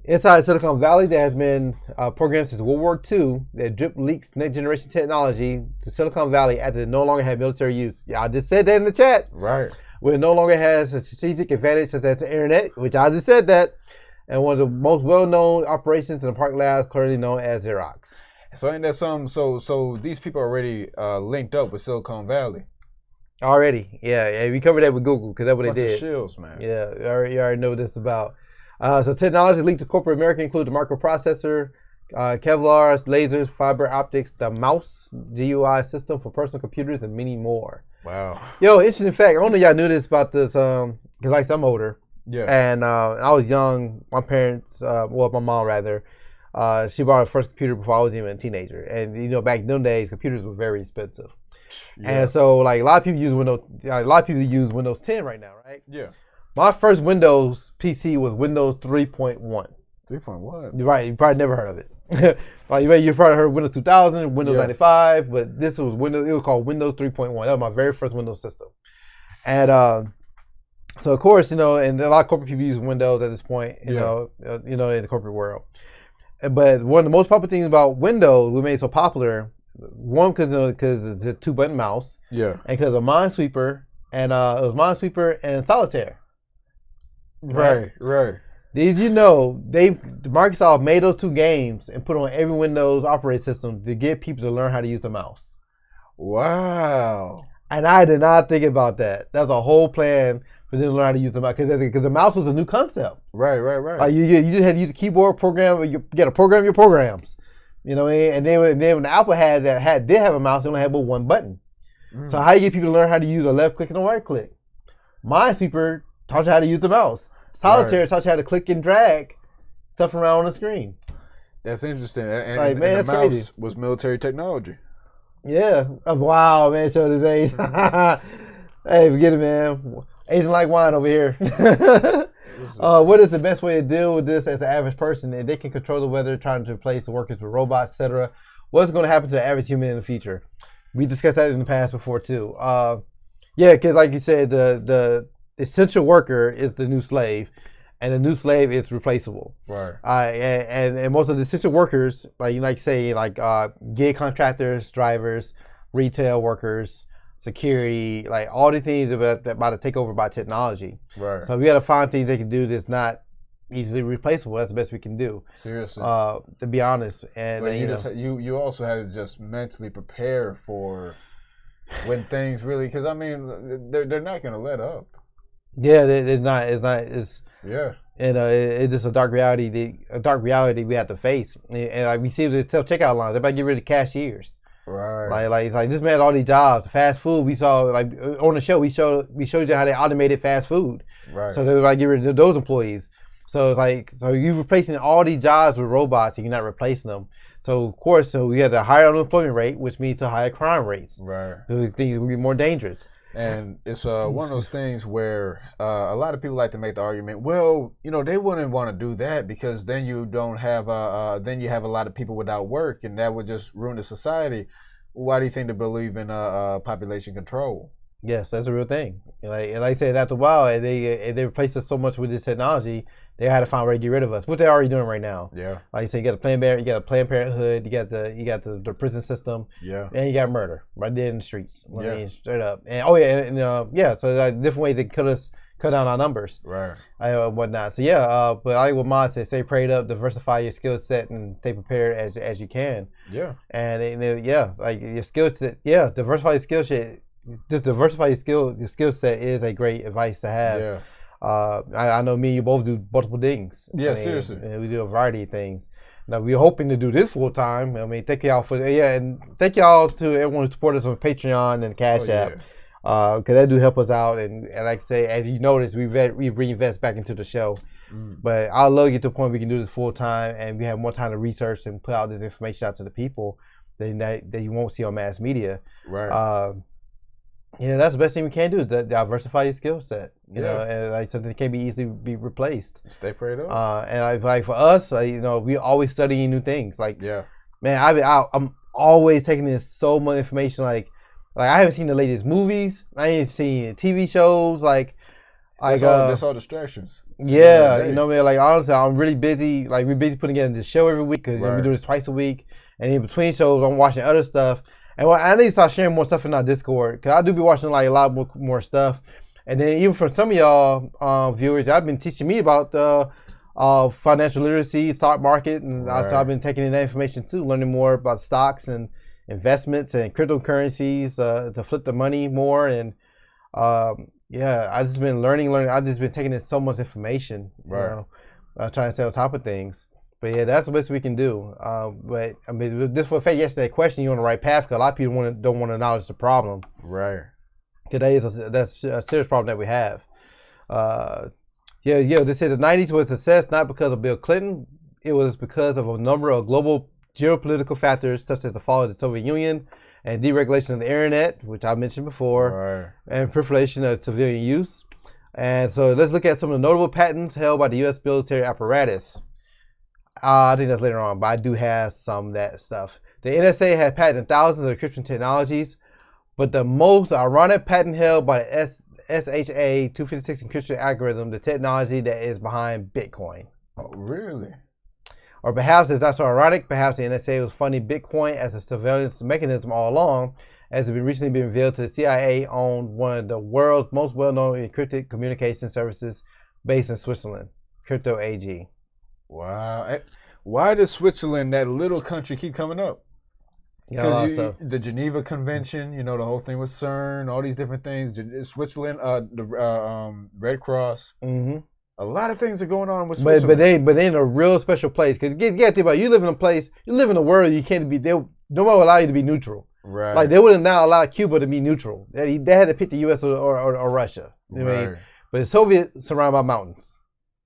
Inside Silicon Valley, there has been programs since World War II that drip leaks next generation technology to Silicon Valley after they no longer had military use. Yeah, I just said that in the chat. Right. where it no longer has a strategic advantage such as the internet, which I just said that, and one of the most well-known operations in the park labs, currently known as Xerox. So ain't that something? So these people are already linked up with Silicon Valley. Already, yeah. We covered that with Google because that's what they did. Shills, man. Yeah, you already know what this is about. So technologies linked to corporate America include the microprocessor, Kevlar, lasers, fiber optics, the mouse, GUI system for personal computers, and many more. Wow. Yo, interesting fact. I don't know if y'all knew this about this, because like I'm older. Yeah. And I was young. My parents, well, my mom rather, she bought her first computer before I was even a teenager. And you know, back in those days, computers were very expensive. Yeah. And so, like a lot of people use Windows 10 right now, right? Yeah. My first Windows PC was Windows 3.1. 3.1. Right, you probably never heard of it. Like you probably heard of Windows 2000, Windows 95, but this was Windows. It was called Windows 3.1. That was my very first Windows system. And so of course, you know, and a lot of corporate people use Windows at this point, you know, in the corporate world. But one of the most popular things about Windows, what made it so popular, one because the 2-button mouse, and because of Minesweeper, and it was Minesweeper and Solitaire. Right. Did you know Microsoft made those two games and put on every Windows operating system to get people to learn how to use the mouse? Wow. And I did not think about that. That's a whole plan for them to learn how to use the mouse because the mouse was a new concept. Right. Like you just had to use the keyboard program. You got to program your programs. You know what I mean? And then when the Apple did have a mouse, they only had but one button. So how do you get people to learn how to use a left click and a right click? Minesweeper taught you how to use the mouse. Solitaire taught you how to click and drag stuff around on the screen. That's interesting. And, like, man, and the that's mouse crazy. was military technology. Yeah. Oh, wow, man, showed his age. Hey, forget it, man. Asian like wine over here. What is the best way to deal with this as an average person? If they can control the weather, trying to replace the workers with robots, etc., what's going to happen to the average human in the future? We discussed that in the past before too. Because like you said, the essential worker is the new slave, and the new slave is replaceable. Right. And most of the essential workers, like gig contractors, drivers, retail workers, security, like all the things that about to take over by technology. Right. So we got to find things they can do that's not easily replaceable. That's the best we can do. Seriously. To be honest, and but you also have to just mentally prepare for when things really, because I mean they're not going to let up. Yeah, it's not. It's and it's just a dark reality. A dark reality we have to face, and like we see the self checkout lines. Everybody get rid of cashiers. Right. Like this man had all these jobs. Fast food. We saw like on the show. We showed you how they automated fast food. Right. So they were like get rid of those employees. So you're replacing all these jobs with robots, and you're not replacing them. So of course, we had a higher unemployment rate, which means to higher crime rates. Right. So things will be more dangerous. And it's one of those things where a lot of people like to make the argument, well, you know, they wouldn't want to do that because then you don't have then you have a lot of people without work, and that would just ruin the society. Why do you think they believe in population control? Yes, that's a real thing. Like I said, after a while, they replaced us so much with this technology, they had to find a way to get rid of us, which they're already doing right now. Yeah. Like you said, you got a Planned Parenthood, you got the prison system, and you got murder right there in the streets. I mean, straight up. And so like different ways they cut down our numbers, right? Whatnot. So but I think what Mod said, stay prayed up, diversify your skill set, and stay prepared as you can. Yeah. And like your skill set, diversify your skill set. Just diversify your skill set is a great advice to have. Yeah. I know me and you both do multiple things. Yeah, seriously. And we do a variety of things. Now we're hoping to do this full time. I mean, thank y'all and thank y'all to everyone who supported us on Patreon and Cash App. Because that do help us out. And like I say, as you notice, we reinvest back into the show. But I'd love to get to the point we can do this full time and we have more time to research and put out this information out to the people that you won't see on mass media. Right. That's the best thing we can do, is diversify your skill set. You know, and like something that can't be easily be replaced. Stay prayed up. And like for us, we always studying new things. Like, man, I'm always taking in so much information. Like I haven't seen the latest movies. I ain't seen TV shows. That's all distractions. Yeah, you know what I mean? Like honestly, I'm really busy. Like we're busy putting together this show every week because we do this twice a week. And in between shows, I'm watching other stuff. And I need to start sharing more stuff in our Discord because I do be watching like a lot more stuff. And then even from some of y'all viewers, y'all been teaching me about financial literacy, stock market, and so I've been taking in that information too, learning more about stocks and investments and cryptocurrencies to flip the money more. And I've just been learning. I've just been taking in so much information, you know, trying to stay on top of things. But yeah, that's the best we can do. But I mean, this for a fact, yesterday question, you're on the right path, because a lot of people don't want to acknowledge the problem. Right. Today that's a serious problem that we have. They said the 90s was a success not because of Bill Clinton. It was because of a number of global geopolitical factors, such as the fall of the Soviet Union and deregulation of the internet, which I mentioned before, and proliferation of civilian use. And so let's look at some of the notable patents held by the U.S. military apparatus. I think that's later on, but I do have some of that stuff. The NSA has patented thousands of encryption technologies, but the most ironic patent held by the SHA 256 encryption algorithm, the technology that is behind Bitcoin. Oh, really? Or perhaps it's not so ironic. Perhaps the NSA was funding Bitcoin as a surveillance mechanism all along, as it's recently been revealed to the CIA owned one of the world's most well-known encrypted communication services based in Switzerland, Crypto AG. Wow. Why does Switzerland, that little country, keep coming up? Because the Geneva Convention, you know, the whole thing with CERN, all these different things. Switzerland, the Red Cross. Mm-hmm. A lot of things are going on with Switzerland. But they in a real special place. Because you got to think about it, you live in a world you can't be, nobody will allow you to be neutral. Right. Like they wouldn't now allow Cuba to be neutral. They had to pick the U.S. or Russia. You know what I mean? But the Soviets surrounded by mountains.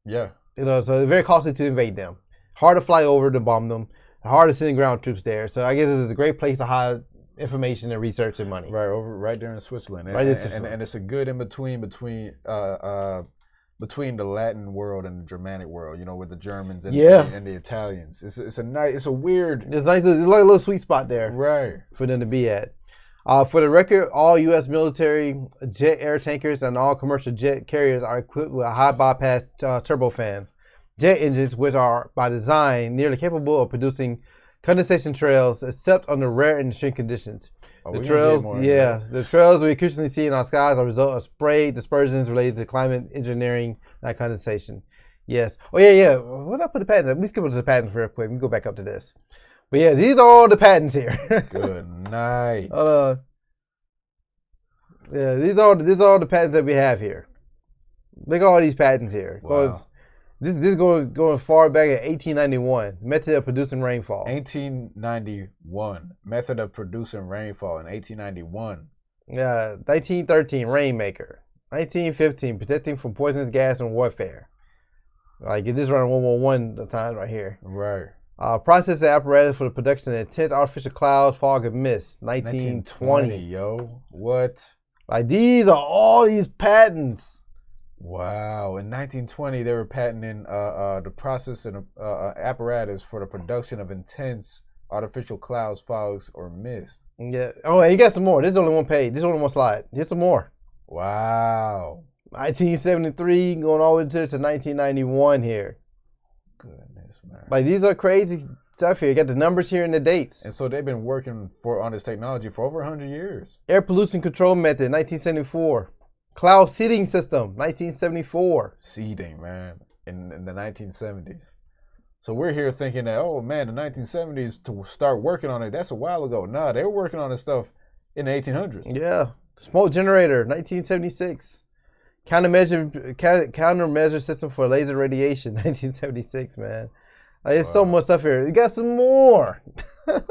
Yeah. You know, so it's very costly to invade them. Hard to fly over to bomb them. Hard to send ground troops there. So I guess this is a great place to hide information and research and money. Right there in Switzerland. And it's a good in between the Latin world and the Germanic world, you know, with the Germans and the Italians. It's a weird. It's like a little sweet spot there, right, for them to be at. For the record, all U.S. military jet air tankers and all commercial jet carriers are equipped with a high bypass turbofan jet engines, which are by design nearly capable of producing condensation trails, except under rare and extreme conditions. The trails we occasionally see in our skies are a result of spray dispersions related to climate engineering, not condensation. Yes. Oh, yeah. What did I put the patents? Let me skip over to the patents real quick. We can go back up to this. But yeah, these are all the patents here. Good night. Yeah, these are all the patents that we have here. Look at all these patents here. Wow. This going as far back as 1891. Method of producing rainfall. 1891. Method of producing rainfall in 1891. Yeah, 1913. Rainmaker. 1915. Protecting from poisonous gas and warfare. Like this is around 111 the time right here. Right. Process the apparatus for the production of intense artificial clouds, fog, and mist. 1920. Yo, what? Like these are all these patents. Wow. In 1920, they were patenting the process and apparatus for the production of intense artificial clouds, fogs, or mist. Yeah. Oh, and you got some more. This is only one page. This is only one slide. Here's some more. Wow. 1973 going all the way to 1991 here. Goodness, man. Like these are crazy stuff here. You got the numbers here and the dates. And so they've been working on this technology for over 100 years. Air pollution control method, 1974. Cloud seeding system, 1974. Seeding, man, in the 1970s. So we're here thinking that, oh man, the 1970s to start working on it, that's a while ago. Nah, they were working on this stuff in the 1800s. Yeah. Smoke generator, 1976. Countermeasure system for laser radiation, 1976, man. There's so much stuff here. You got some more. Look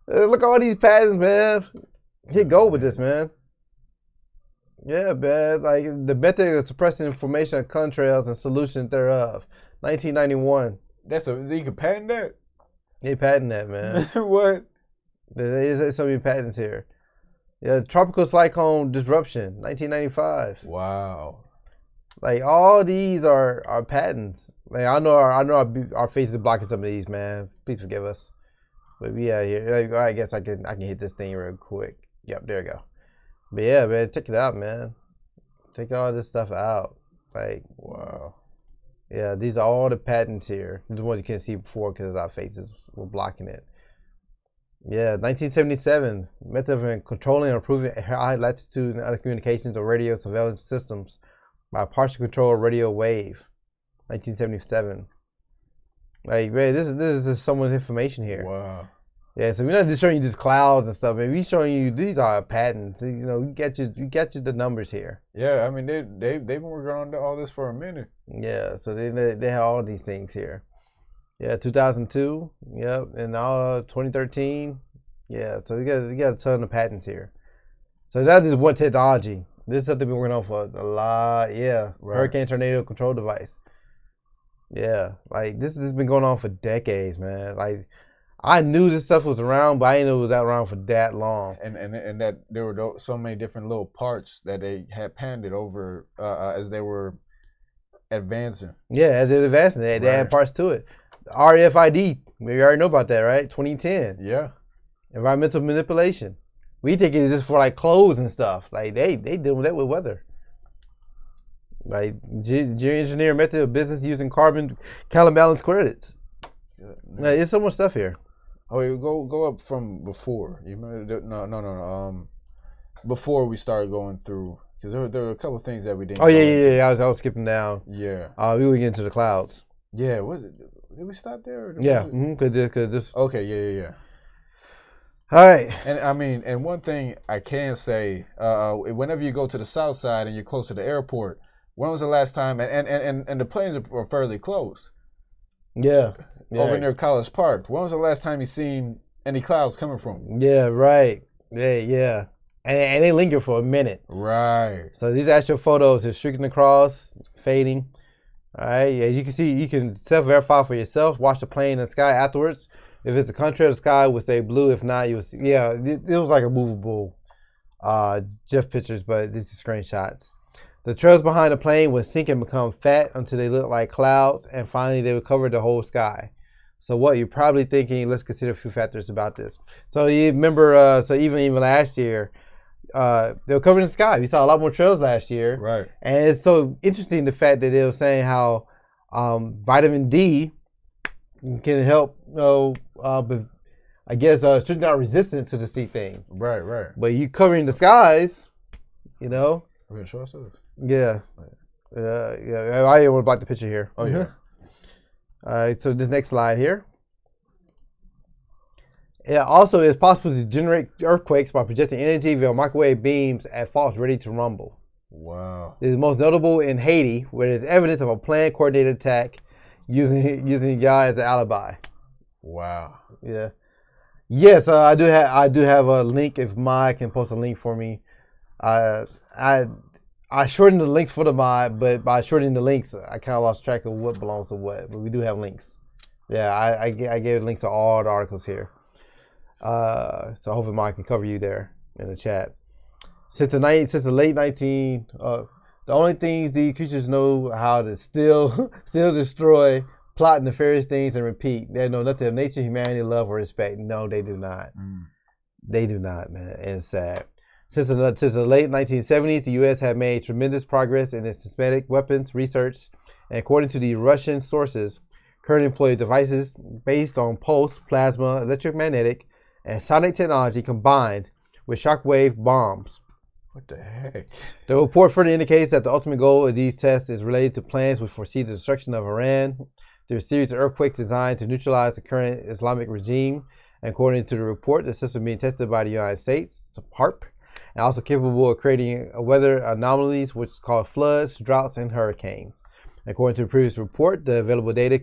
at all these patents, man. Hit go with this, man. Yeah, man. Like the method of suppressing information on contrails and solution thereof. 1991. You can patent that? They patent that, man. What? There's so many patents here. Yeah, tropical cyclone disruption, 1995. Wow. Like all these are patents. Like I know our face is blocking some of these, man. Please forgive us. But we out here. Like, I guess I can hit this thing real quick. Yep, there we go. But yeah, man, check it out, man. Check all this stuff out. Like, wow. Yeah, these are all the patents here. The ones you can't see before because our faces were blocking it. Yeah, 1977. Method of controlling or improving high latitude and other communications or radio surveillance systems by partial control radio wave. 1977. Like, man, this is just someone's information here. Wow. Yeah, so we're not just showing you these clouds and stuff, man. We're showing you these are patents. You know, we get you the numbers here. Yeah, I mean they've been working on all this for a minute. Yeah, so they have all these things here. Yeah, 2002. Yep, and now 2013. Yeah, so we got a ton of patents here. So that is what technology. This is something we've been working on for a lot. Yeah, right. Hurricane tornado control device. Yeah, like this has been going on for decades, man. Like I knew this stuff was around, but I didn't know it was that around for that long. And that there were so many different little parts that they had patented over as they were advancing. Yeah, as they're advancing, they add parts to it. RFID, we already know about that, right? 2010. Yeah. Environmental manipulation. We think it's just for like clothes and stuff. Like they deal with that with weather. Like geoengineer method of business using carbon counterbalance credits. Like, it's so much stuff here. Oh, wait, go up from before. You remember? No. Before we started going through, because there were a couple of things that we didn't. Oh yeah. I was skipping down. Yeah. We were getting to the clouds. Yeah. Did we stop there? Yeah. Cause this. Okay. Yeah. All right. And I mean, and one thing I can say, whenever you go to the south side and you're close to the airport, when was the last time? And the planes are fairly close. Yeah. Over near College Park. When was the last time you seen any clouds coming from? Yeah, right. Yeah. And they linger for a minute. Right. So these actual photos are streaking across, fading. All right. As you can see, you can self-verify for yourself. Watch the plane in the sky afterwards. If it's the contrary of the sky, it would say blue. If not, you would see. Yeah, it was like a movable GIF pictures, but these are screenshots. The trails behind the plane would sink and become fat until they looked like clouds, and finally they would cover the whole sky. So what you're probably thinking, let's consider a few factors about this. So you remember, so even last year, they were covering the sky. We saw a lot more trails last year. Right. And it's so interesting the fact that they were saying how vitamin D can help, I guess, strengthen our resistance to the sea thing. Right. But you covering the skies, you know. Are we gonna show ourselves? Yeah. Yeah. I want to block the picture here. Oh, yeah. All right, so this next slide here. It also is possible to generate earthquakes by projecting energy via microwave beams at faults ready to rumble. Wow. It is most notable in Haiti, where there's evidence of a planned coordinated attack using Yah as an alibi. Wow. Yeah. Yes, I do have a link. If Maya can post a link for me, I shortened the links for the mod, but by shortening the links, I kind of lost track of what belongs to what. But we do have links. Yeah, I gave links to all the articles here. So hopefully Mike can cover you there in the chat. Since the late 19, the only things these creatures know how to steal, destroy, plot nefarious things, and repeat. They know nothing of nature, humanity, love, or respect. No, they do not. They do not, man. And it's sad. Since the late 1970s, the U.S. had made tremendous progress in its systematic weapons research, and according to the Russian sources, currently employ devices based on pulse, plasma, electromagnetic, and sonic technology combined with shockwave bombs. What the heck? The report further indicates that the ultimate goal of these tests is related to plans which foresee the destruction of Iran through a series of earthquakes designed to neutralize the current Islamic regime. And according to the report, the system being tested by the United States, HARP, and also capable of creating weather anomalies which cause floods, droughts, and hurricanes. According to the previous report, the available data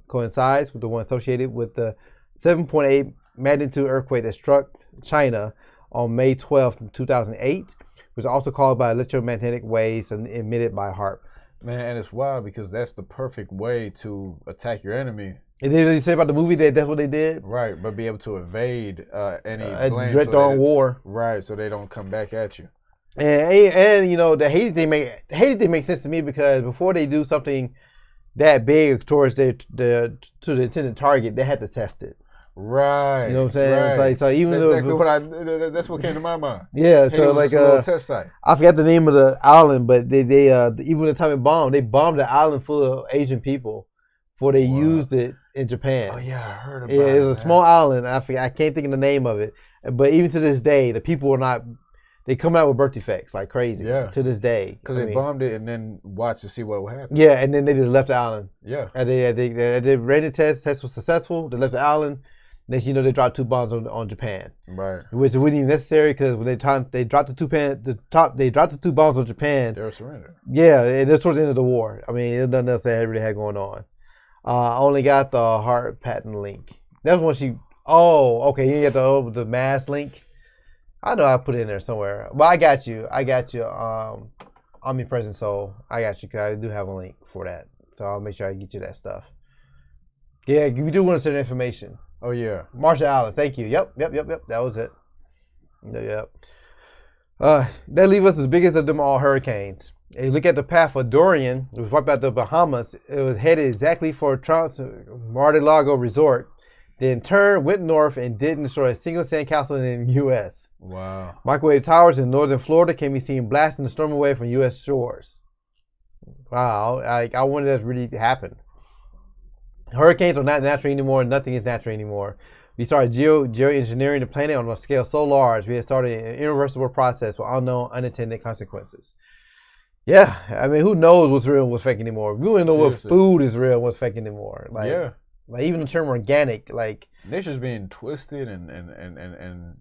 coincides with the one associated with the 7.8 magnitude earthquake that struck China on May 12, 2008, which is also caused by electromagnetic waves emitted by HARP. Man, and it's wild because that's the perfect way to attack your enemy. And then they say about the movie that that's what they did? Right, but be able to evade any blame. Direct on war. Right, so they don't come back at you. And you know, the Haiti thing makes sense to me because before they do something that big towards to the intended target, they had to test it. Right. You know what I'm saying? Right. Like, so even that's exactly that's what came to my mind. Yeah, Haiti so was like just a little test site. I forgot the name of the island, but they even the time they bombed the island full of Asian people before they used it in Japan. Oh yeah, I heard about it. It was a small island. I can't think of the name of it. But even to this day, the people are not. They come out with birth defects like crazy. Yeah. To this day, because they bombed it and then watched to see what would happen. Yeah, and then they just left the island. Yeah. And they ran the test. Test was successful. They left the island. Next, they dropped 2 bombs on Japan. Right. Which wasn't even necessary because when they dropped they dropped the 2 bombs on Japan. They were surrendered. Yeah, and that's towards the end of the war. I mean, there's nothing else they really had going on. I only got the heart patent link. That's when she. Oh, okay. You get the mass link. I know I put it in there somewhere. But I got you. Omnipresent Soul. I got you because I do have a link for that. So I'll make sure I get you that stuff. Yeah, you do want to send information. Oh yeah. Marshall Islands. Thank you. Yep. That was it. Yep. That leaves us with the biggest of them all hurricanes. If you look at the path of Dorian, it was wiped out the Bahamas. It was headed exactly for Trump's Mar-a-Lago resort. Then turned, went north, and didn't destroy a single sandcastle in the U.S. Wow. Microwave towers in northern Florida can be seen blasting the storm away from U.S. shores. Wow. I wonder if that really happened. Hurricanes are not natural anymore. Nothing is natural anymore. We started geoengineering the planet on a scale so large, we had started an irreversible process with unknown, unintended consequences. Yeah, I mean, who knows what's real and what's fake anymore? We don't even know what food is real and what's fake anymore. Like even the term organic, like nature's being twisted and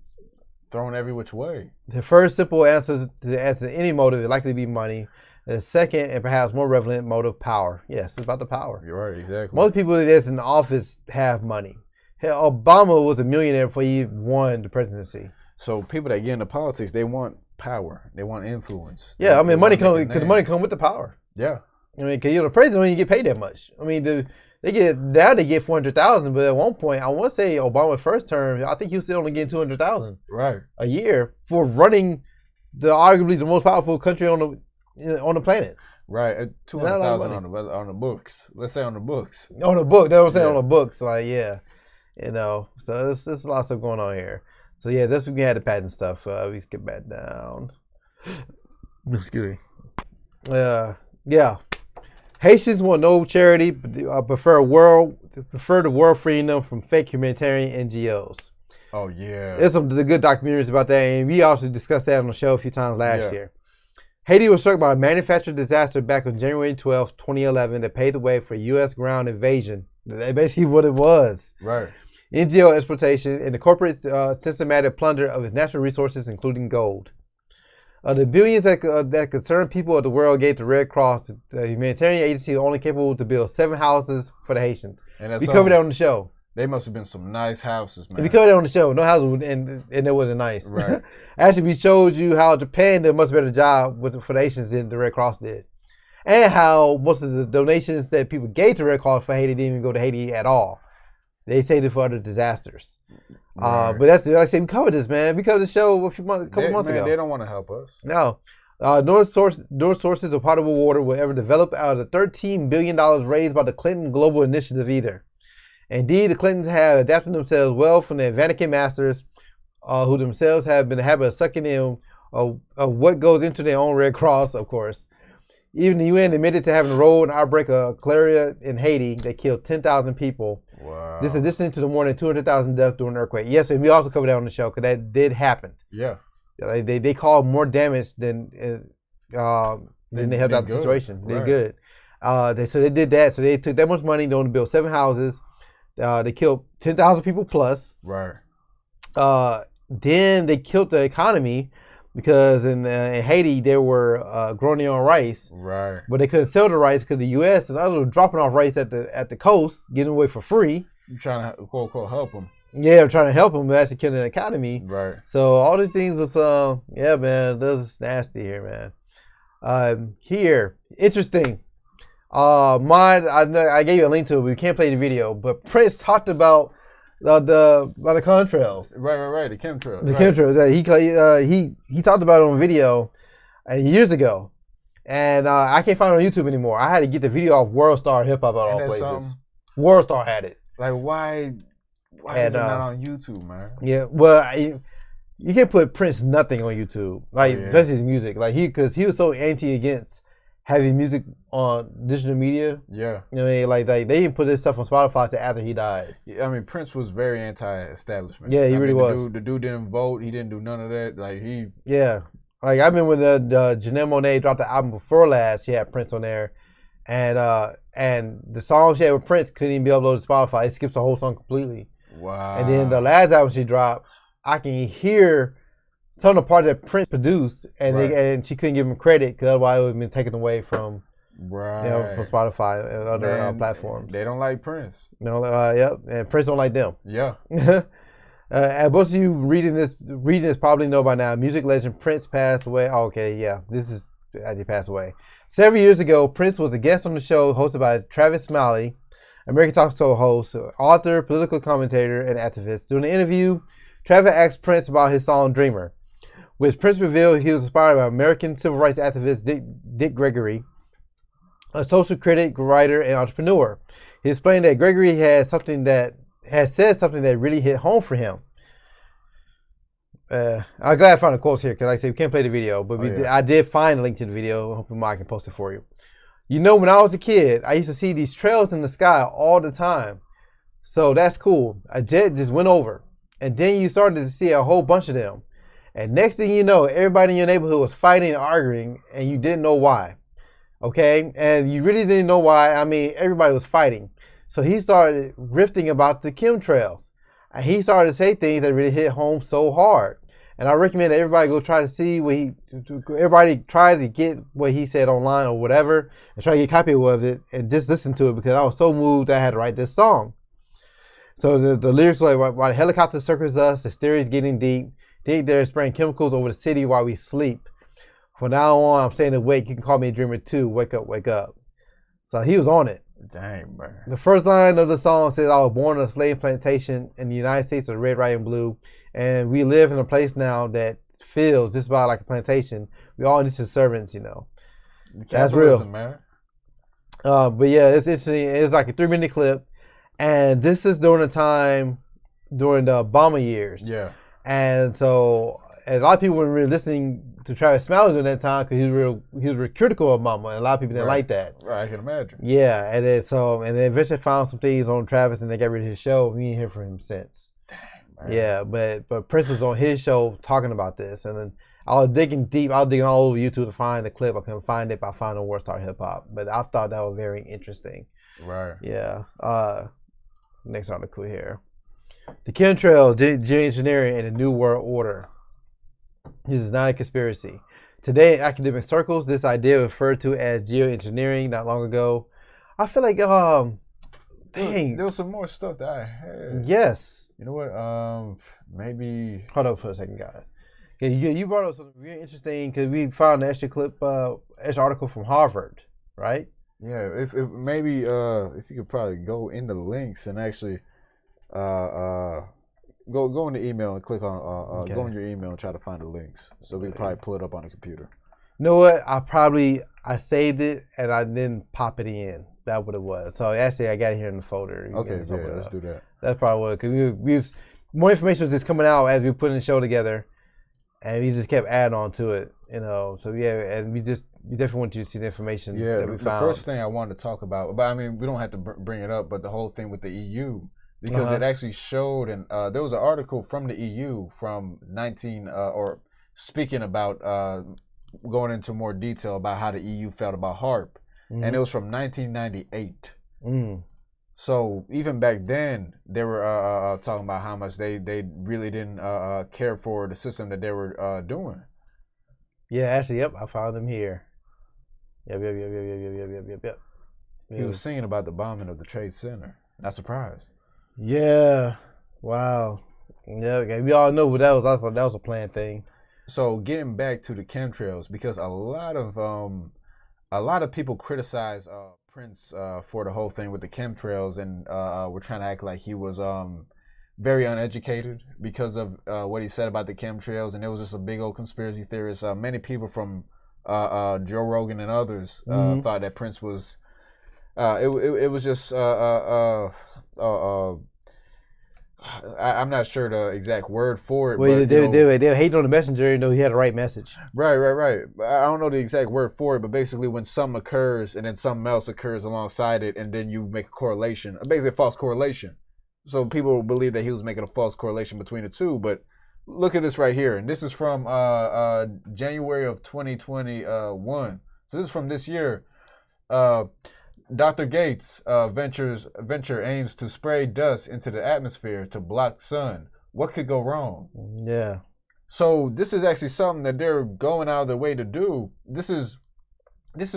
thrown every which way. The first simple answer to any motive is likely to be money. The second and perhaps more relevant motive, power. Yes, it's about the power. You're right, exactly. Most people that's in office have money. Hell, Obama was a millionaire before he won the presidency. So people that get into politics, they want power. They want influence. Yeah, I mean, money comes because the money comes with the power. Yeah. I mean, because the president don't even get paid that much. I mean, they get $400,000, but at one point, I want to say Obama's first term, I think he was still only getting $200,000 a year for running arguably the most powerful country on the planet. Right, 200,000 on the books. Let's say on the books. On the book, that's what I'm saying, on the books. Like, yeah, so there's a lot of stuff going on here. So yeah, this week we had the patent stuff. We skip back down. Excuse me. Yeah. Haitians want no charity, but prefer the world freeing them from fake humanitarian NGOs. Oh yeah. There's some good documentaries about that, and we also discussed that on the show a few times last year. Haiti was struck by a manufactured disaster back on January 12, 2011 that paved the way for U.S. ground invasion. That's basically what it was. Right. NGO exploitation and the corporate systematic plunder of its natural resources, including gold. The billions that concerned people of the world gave the Red Cross, the humanitarian agency, only capable to build 7 houses for the Haitians. We covered that on the show. They must have been some nice houses, man. We covered that on the show. No houses, and it wasn't nice. Right. Actually, we showed you how Japan did a much better job for the Haitians than the Red Cross did. And how most of the donations that people gave to Red Cross for Haiti didn't even go to Haiti at all. They saved it for other disasters. Right. But that's, like I said, we covered this, man. We covered the show a couple months ago. They don't want to help us. No. North sources of potable water will ever develop out of the $13 billion raised by the Clinton Global Initiative either. Indeed, the Clintons have adapted themselves well from their Vatican masters, who themselves have been in the habit of sucking in of what goes into their own Red Cross, of course. Even the UN admitted to having rolled an outbreak of cholera in Haiti that killed 10,000 people. Wow. This is addition to the more than 200,000 deaths during the earthquake. Yes, and we also covered that on the show because that did happen. Yeah. They caused more damage than they helped out the situation. They did good. So they did that. So they took that much money. They only built 7 houses. They killed 10,000 people plus. Right. Then they killed the economy because in Haiti they were growing their own rice. Right. But they couldn't sell the rice because the U.S. and others were dropping off rice at the coast, getting away for free. You're trying to quote unquote help them. Yeah, I'm trying to help them, but that's killing the economy. Right. So all these things is yeah, man, this is nasty here, man. Here, interesting. I gave you a link to it. We can't play the video, but Prince talked about the contrails. Right. The chemtrails. The chemtrails. He talked about it on video years ago, and I can't find it on YouTube anymore. I had to get the video off World Star Hip Hop out of all places. World Star had it. Like why is it not on YouTube, man? Yeah, well, you can't put Prince nothing on YouTube, like especially his music, like because he was so against heavy music on digital media. Yeah. You know what I mean? Like they didn't put this stuff on Spotify until after he died. Yeah, I mean, Prince was very anti-establishment. Yeah, he really was. The dude didn't vote. He didn't do none of that. Like he. Yeah. Like I remember when the Janelle Monáe dropped the album before last, she had Prince on there. And the song she had with Prince couldn't even be uploaded to Spotify. It skips the whole song completely. Wow. And then the last album she dropped, I can hear some of the parts that Prince produced, and and she couldn't give him credit because otherwise it would have been taken away from from Spotify and other platforms. They don't like Prince. Yep, and Prince don't like them. Yeah. And most of you reading this probably know by now. Music legend Prince passed away. Oh, okay, yeah, this is as he passed away. Several years ago, Prince was a guest on the show hosted by Travis Smiley, American talk show host, author, political commentator, and activist. During the interview, Travis asked Prince about his song Dreamer, which Prince revealed he was inspired by American civil rights activist Dick Gregory, a social critic, writer, and entrepreneur. He explained that Gregory had said something that really hit home for him. I'm glad I found the quotes here because, like I said, we can't play the video, but I did find a link to the video. Hopefully, I can post it for you. You know, when I was a kid, I used to see these trails in the sky all the time. So that's cool. A jet just went over, and then you started to see a whole bunch of them. And next thing you know, everybody in your neighborhood was fighting and arguing, and you didn't know why. Okay? And you really didn't know why. I mean, everybody was fighting. So he started riffing about the chemtrails. And he started to say things that really hit home so hard. And I recommend that everybody go try to see everybody try to get what he said online or whatever, and try to get a copy of it and just listen to it because I was so moved that I had to write this song. So the lyrics were like, while the helicopter circles us, the hysteria is getting deep. Think they're spraying chemicals over the city while we sleep. From now on, I'm staying awake. You can call me a dreamer too. Wake up, wake up. So he was on it. Dang, bro. The first line of the song says, I was born on a slave plantation in the United States of red, white, and blue. And we live in a place now that feels just about like a plantation. We all need servants, you know. That's real. Man. But yeah, it's interesting. It's like a 3-minute clip. And this is during the time, during the Obama years. Yeah. And so a lot of people were really listening to Travis Smiley during that time because he was real critical of Obama. And a lot of people didn't like that. Right, I can imagine. Yeah. And then eventually found some things on Travis and they got rid of his show. We didn't hear from him since. Dang. Yeah, but Prince was on his show talking about this, and then I was digging deep. I was digging all over YouTube to find the clip. I couldn't find it, but I found the World Star Hip Hop. But I thought that was very interesting. Right. Yeah. Next article here: the chemtrails, geoengineering, and the New World Order. This is not a conspiracy. Today, in academic circles, this idea was referred to as geoengineering. Not long ago, I feel like dang, there was some more stuff that I heard. Yes. You know what? Maybe. Hold up for a second, guys. Okay, you brought up something really interesting because we found an extra article from Harvard, right? Yeah. If maybe if you could probably go in the links and actually go in the email and click on go in your email and try to find the links so we can probably pull it up on the computer. You know what? I saved it and I didn't pop it in. That's what it was. So actually, I got it here in the folder. Okay, yeah, let's do that. That's probably what, because more information was just coming out as we were putting the show together, and we just kept adding on to it, you know. So yeah, and we definitely want you to see the information that we found. The first thing I wanted to talk about, but I mean, we don't have to bring it up, but the whole thing with the EU, because it actually showed, and there was an article from the EU from speaking about going into more detail about how the EU felt about HARP. Mm-hmm. And it was from 1998. Mm. So even back then, they were talking about how much they really didn't care for the system that they were doing. Yeah, actually, yep, I found them here. Yep. He was singing about the bombing of the Trade Center. Not surprised. Yeah. Wow. Yeah. Okay. We all know what that was. I thought that was a planned thing. So getting back to the chemtrails, because a lot of people criticize Prince for the whole thing with the chemtrails, and were trying to act like he was very uneducated because of what he said about the chemtrails, and it was just a big old conspiracy theorist. Many people from Joe Rogan and others thought that Prince was it was just I'm not sure the exact word for it. Well, but, they hate on the messenger, he had the right message. Right. I don't know the exact word for it, but basically when something occurs and then something else occurs alongside it, and then you make a correlation, basically a false correlation. So people believe that he was making a false correlation between the two. But look at this right here, and this is from January of 2021. So this is from this year. Dr. Gates' venture aims to spray dust into the atmosphere to block sun. What could go wrong? Yeah. So this is actually something that they're going out of their way to do. This is what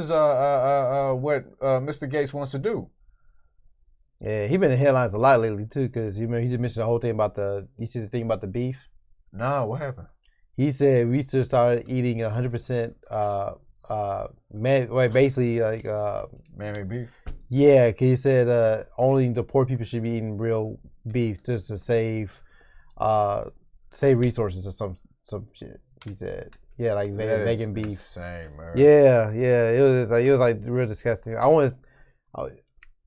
Mr. Gates wants to do. Yeah, he been in headlines a lot lately too, because he just mentioned the whole thing about you see the thing about the beef? No, what happened? He said we should start eating 100% basically like man-made beef. Yeah, because he said only the poor people should be eating real beef just to save resources or some shit. He said, yeah, like vegan beef. Insane, man. Yeah, it was like real disgusting.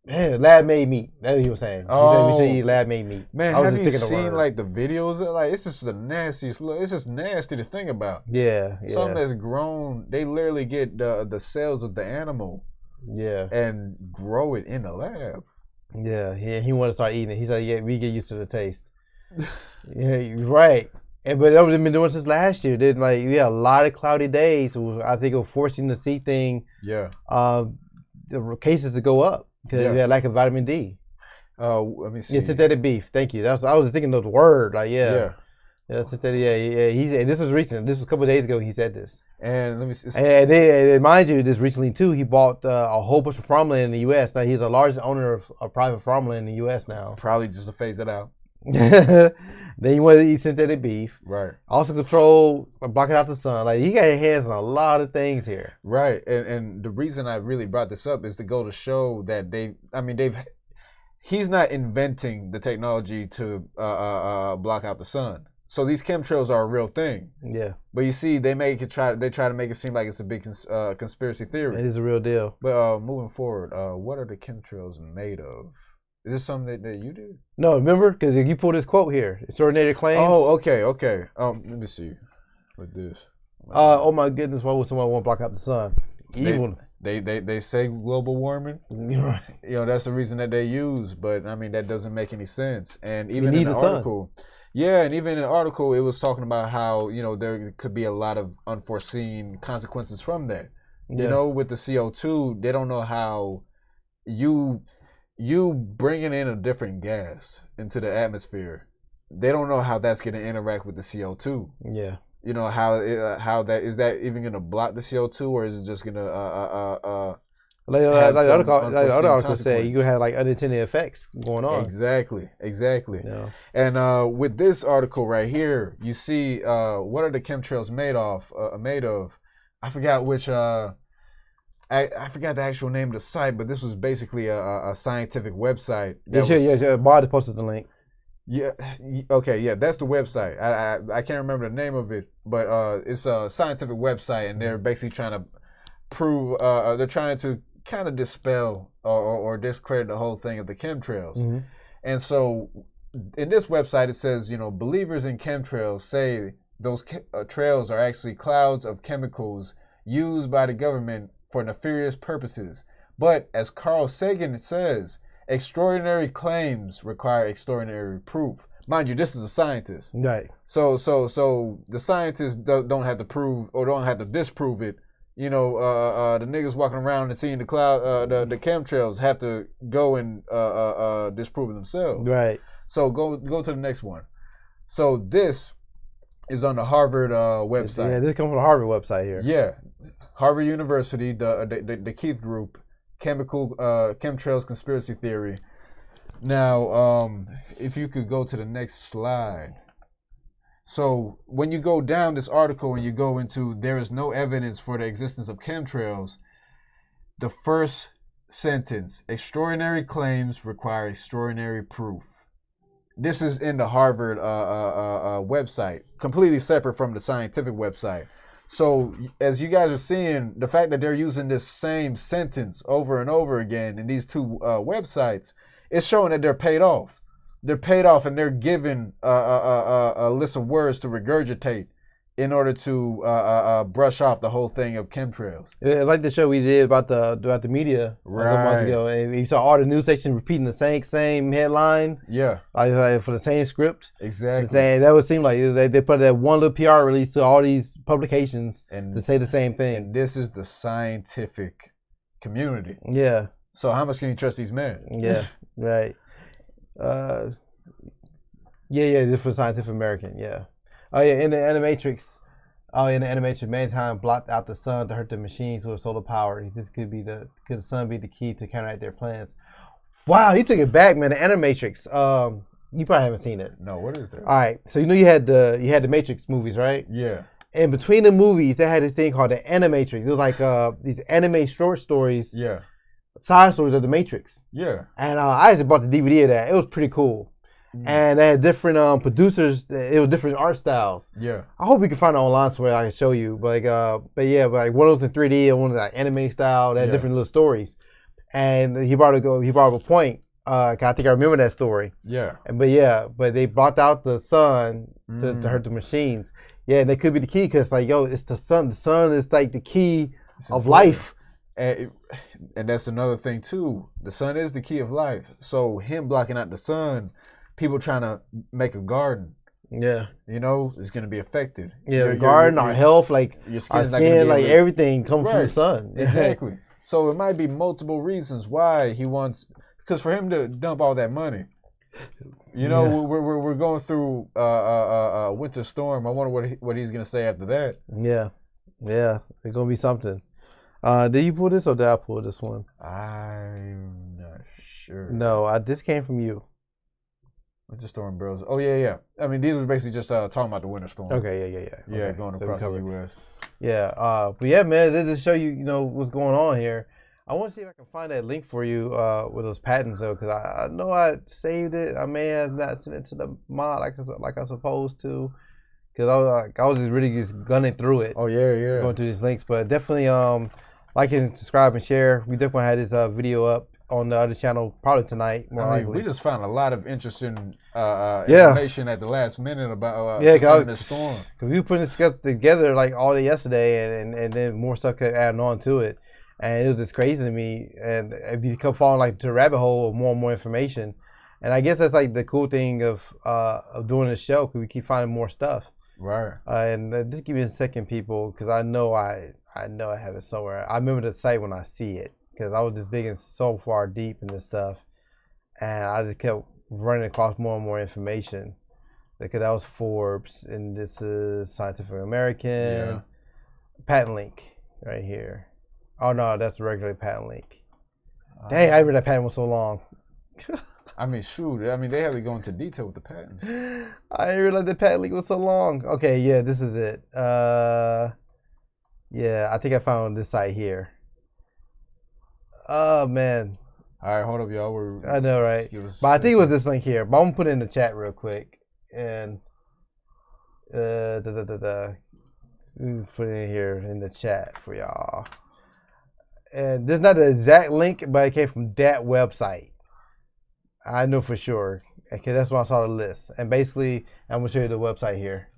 Lab made meat. That's what he was saying. He said we should eat lab made meat. Man, have you seen like the videos? Like, it's just the nastiest. It's just nasty to think about. Yeah. Something that's grown. They literally get the cells of the animal. Yeah. And grow it in the lab. Yeah. He wanted to start eating it. He said, "Yeah, we get used to the taste." Yeah, right. But that was been doing since last year. Did we had a lot of cloudy days. I think it was forcing the C thing. Yeah. The cases to go up. Because we had lack of vitamin D. Let me see. Yeah, synthetic beef. Thank you. I was thinking of the word. Yeah, synthetic. Yeah. This was recent. This was a couple of days ago. He said this. And let me see. And mind you, this recently too. He bought a whole bunch of farmland in the U.S. Now he's the largest owner of private farmland in the U.S. now. Probably just to phase it out. Then he wanted to eat synthetic beef. Right. Also control, blocking out the sun. Like, he got his hands on a lot of things here. Right. And the reason I really brought this up is to go to show that he's not inventing the technology to block out the sun. So these chemtrails are a real thing. Yeah. But you see, they try to make it seem like it's a big conspiracy theory. It is a real deal. But moving forward, what are the chemtrails made of? Is this something that you do? No, remember? Because you pulled this quote here. Extraordinary claims. Oh, okay. Let me see. With this. Oh my goodness, why would someone want to block out the sun? Evil. They say global warming. Right. That's the reason that they use, but that doesn't make any sense. And even in the article, even in the article, it was talking about how, there could be a lot of unforeseen consequences from that. Yeah. With the CO2, they don't know how you bringing in a different gas into the atmosphere, they don't know how that's going to interact with the CO2. Yeah. How that is that even going to block the CO2, or is it just going to like the other article said, you have like unintended effects going on. Exactly. Yeah. And with this article right here, you see what are the chemtrails made of? I forgot which. I forgot the actual name of the site, but this was basically a scientific website. Bod posted the link. Yeah. Okay. Yeah, that's the website. I can't remember the name of it, but it's a scientific website, and they're basically trying to prove. They're trying to kind of dispel or discredit the whole thing of the chemtrails. Mm-hmm. And so, in this website, it says, believers in chemtrails say those trails are actually clouds of chemicals used by the government for nefarious purposes. But as Carl Sagan says, extraordinary claims require extraordinary proof. Mind you, this is a scientist. Right. So the scientists don't have to prove or don't have to disprove it. The niggas walking around and seeing the cloud, the chemtrails have to go and disprove it themselves. Right. So go to the next one. So this is on the Harvard website. Yeah, this comes from the Harvard website here. Yeah. Harvard University, the Keith Group, chemtrails conspiracy theory. Now, if you could go to the next slide. So when you go down this article and you go into there is no evidence for the existence of chemtrails, the first sentence, extraordinary claims require extraordinary proof. This is in the Harvard website, completely separate from the scientific website. So as you guys are seeing, the fact that they're using this same sentence over and over again in these two websites, it's showing that they're paid off. they're paid off and they're given a list of words to regurgitate in order to brush off the whole thing of chemtrails. Like the show we did about the media a couple months ago, and you saw all the news stations repeating the same headline. Yeah, like for the same script. Exactly. That would seem like they put that one little PR release to all these publications to say the same thing. And this is the scientific community. Yeah. So how much can you trust these men? Yeah. Right. This for Scientific American. Yeah. Oh yeah, in the Animatrix. Mankind blocked out the sun to hurt the machines with solar power. This could the sun be the key to counteract their plans? Wow, you took it back, man. The Animatrix. You probably haven't seen it. No, what is that? All right, so you had the Matrix movies, right? Yeah. And between the movies, they had this thing called the Animatrix. It was like these anime short stories. Yeah. Side stories of the Matrix. Yeah. And I just bought the DVD of that. It was pretty cool. And they had different producers. It was different art styles. Yeah. I hope we can find it online somewhere I can show you. But like one of those in 3D and one of like anime style. They had different little stories. And he brought up a point. I think I remember that story. Yeah. But they blocked out the sun to hurt the machines. Yeah, and that could be the key because it's the sun. The sun is like the key of life. And that's another thing too. The sun is the key of life. So him blocking out the sun, people trying to make a garden. Yeah. It's going to be affected. Yeah, the garden, our health, like your our skin, like everything comes from the sun. Exactly. So it might be multiple reasons why he wants, because for him to dump all that money, we're going through a winter storm. I wonder what he's going to say after that. Yeah. Yeah. It's going to be something. Did you pull this or did I pull this one? I'm not sure. No, this came from you. Winter storm, bros. Oh yeah. I mean, these were basically just talking about the winter storm. Okay, yeah. Yeah, going across the U.S. Yeah, but yeah, man, they just show you, what's going on here. I want to see if I can find that link for you with those patents though, because I know I saved it. I may have not sent it to the mod like I supposed to, because I was just really gunning through it. Oh yeah. Going through these links, but definitely like and subscribe and share. We definitely had this video up on the other channel probably tonight. We just found a lot of interesting information at the last minute about the storm. Because we were putting this stuff together like all day yesterday, and then more stuff kept adding on to it, and it was just crazy to me. And you kept falling like to a rabbit hole of more and more information. And I guess that's like the cool thing of doing this show, because we keep finding more stuff. Right. And just give me a second, people, because I know I have it somewhere. I remember the site when I see it, because I was just digging so far deep in this stuff, and I just kept running across more and more information. Because that was Forbes, and this is Scientific American. Yeah. Patent link right here. Oh no, that's the regular patent link. Dang, I remember that patent was so long. I mean, shoot. I mean, they have to go into detail with the patent. I didn't realize the patent link was so long. Okay, yeah, this is it. Yeah, I think I found this site here. Oh man. All right, hold up, y'all. I know, right? But I think it was this link here. But I'm gonna put it in the chat real quick, and put it in here in the chat for y'all. And this is not the exact link, but it came from that website. I know for sure, okay. That's when I saw the list, and basically, I'm gonna show you the website here.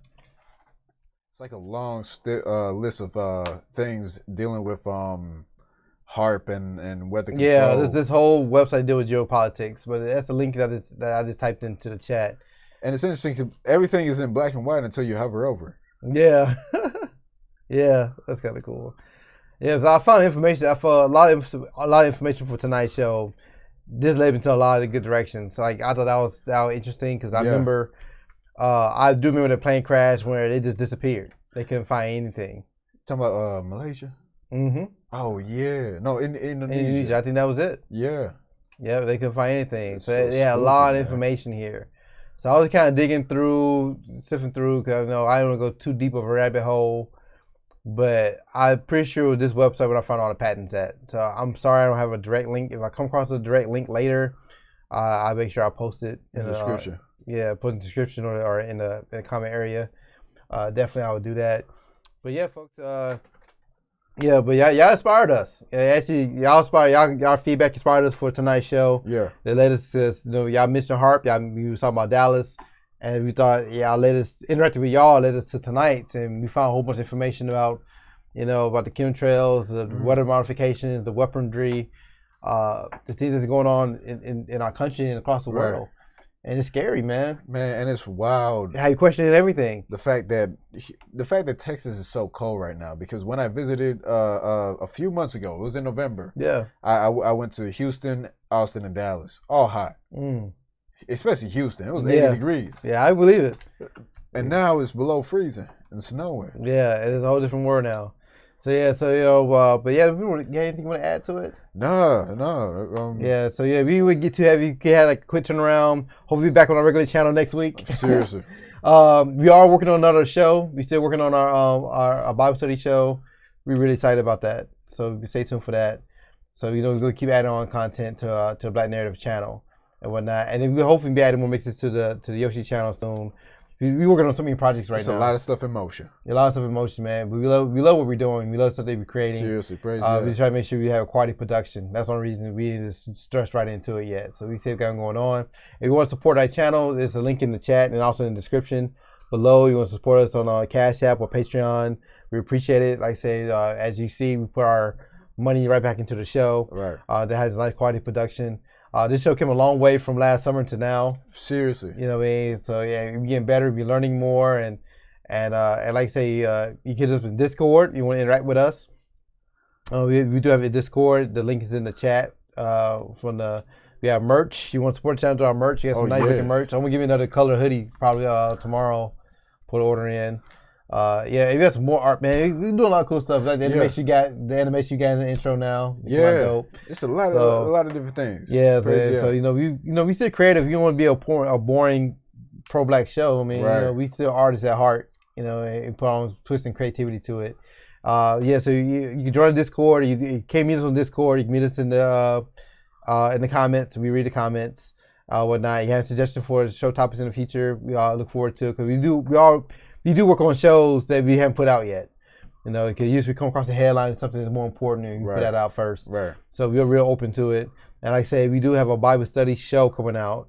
It's like a long list of things dealing with HARP and weather control. Yeah, this whole website deals with geopolitics, but that's a link that I just typed into the chat. And it's interesting because everything is in black and white until you hover over. Yeah, yeah, that's kind of cool. Yeah, so I found information. I found a lot of information for tonight's show. This led me to a lot of good directions. Like I thought that was interesting because I remember, I do remember the plane crash where they just disappeared. They couldn't find anything. Talking about Malaysia. Mm-hmm. Oh yeah, no, in Indonesia. I think that was it. Yeah. Yeah, they couldn't find anything. So they had a lot of information here. So I was kind of sifting through, because I don't want to go too deep of a rabbit hole. But I'm pretty sure it was this website where I found all the patents at. So I'm sorry I don't have a direct link. If I come across a direct link later, I'll make sure I post it in the description. Put in the description or in the comment area. Definitely I would do that. But yeah, folks, Yeah, but y'all inspired us. Actually, y'all feedback inspired us for tonight's show. Yeah. They let us, y'all mentioned Harp. We was talking about Dallas. And we thought, y'all let us, interacting with y'all, led us to tonight's. And we found a whole bunch of information about, about the chemtrails, the weather modifications, the weaponry, the things that's going on in our country and across the world. And it's scary, man. Man, and it's wild. How you questioning everything. The fact that Texas is so cold right now, because when I visited a few months ago, it was in November. Yeah. I went to Houston, Austin, and Dallas. All hot. Especially Houston. It was 80 degrees. Yeah, I believe it. And now it's below freezing and snowing. Yeah, it's a whole different world now. So but you got anything you want to add to it? No. We would get to have you had like a quick turnaround. Hopefully, be back on our regular channel next week. Seriously. We are working on another show. We're still working on our Bible study show. We're really excited about that. So stay tuned for that. So we're going to keep adding on content to the Black Narrative channel and whatnot. And then we'll hopefully be adding more mixes to the Yoshi channel soon. We're working on so many projects right now. There's a lot of stuff in motion. A lot of stuff in motion, man. But we love what we're doing. We love stuff that we're creating. Seriously, praise God. We try to make sure we have a quality production. That's one reason we didn't stress right into it yet. So we see what's going on. If you want to support our channel, there's a link in the chat and also in the description below. You want to support us on Cash App or Patreon. We appreciate it. Like I say, as you see, we put our money right back into the show. Right. That has a nice quality production. This show came a long way from last summer to now. Seriously. You know what I mean? So yeah, we're getting better, we're learning more, and like I say, you get us in Discord. You want to interact with us? We do have a Discord. The link is in the chat. We have merch. You want to support the channel to our merch? You got some nice looking merch. I'm gonna give you another color hoodie probably tomorrow. Put an order in. If you got some more art, man, we do a lot of cool stuff. Like the animation you got in the intro now. It's dope. It's a lot of different things. Yeah, so we still creative. You don't want to be a boring pro-black show. I mean, we still artists at heart. And put on twist and creativity to it. So you can join the Discord. You can't meet us on Discord. You can meet us in the comments. We read the comments, whatnot. You have suggestions for show topics in the future. We all look forward to it because we do work on shows that we haven't put out yet. Because usually we come across a headline and something that's more important and we put that out first. Right. So we're real open to it. And like I say, we do have a Bible study show coming out.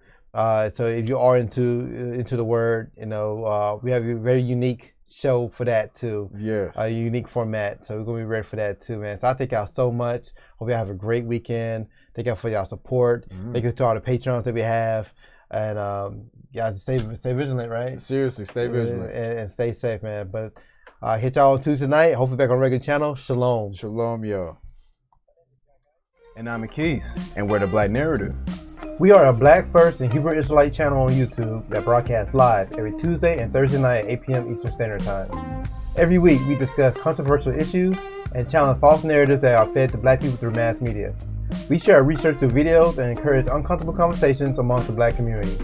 So if you are into the word, we have a very unique show for that too. Yes. A unique format. So we're gonna be ready for that too, man. So I thank y'all so much. Hope y'all have a great weekend. Thank y'all for y'all support. Thank you to all the Patreons that we have. And y'all stay vigilant, right? Seriously, stay vigilant. And stay safe, man. But hit y'all on Tuesday night. Hopefully back on the regular channel. Shalom. Shalom, y'all. And I'm Akis, and we're the Black Narrative. We are a Black First and Hebrew Israelite channel on YouTube that broadcasts live every Tuesday and Thursday night at 8 p.m. Eastern Standard Time. Every week, we discuss controversial issues and challenge false narratives that are fed to Black people through mass media. We share our research through videos and encourage uncomfortable conversations amongst the Black community.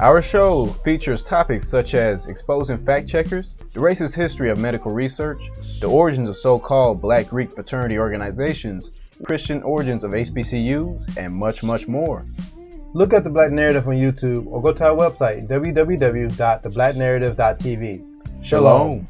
Our show features topics such as exposing fact checkers, the racist history of medical research, the origins of so-called Black Greek fraternity organizations, Christian origins of HBCUs, and much, much more. Look up The Black Narrative on YouTube or go to our website, www.theblacknarrative.tv. Shalom.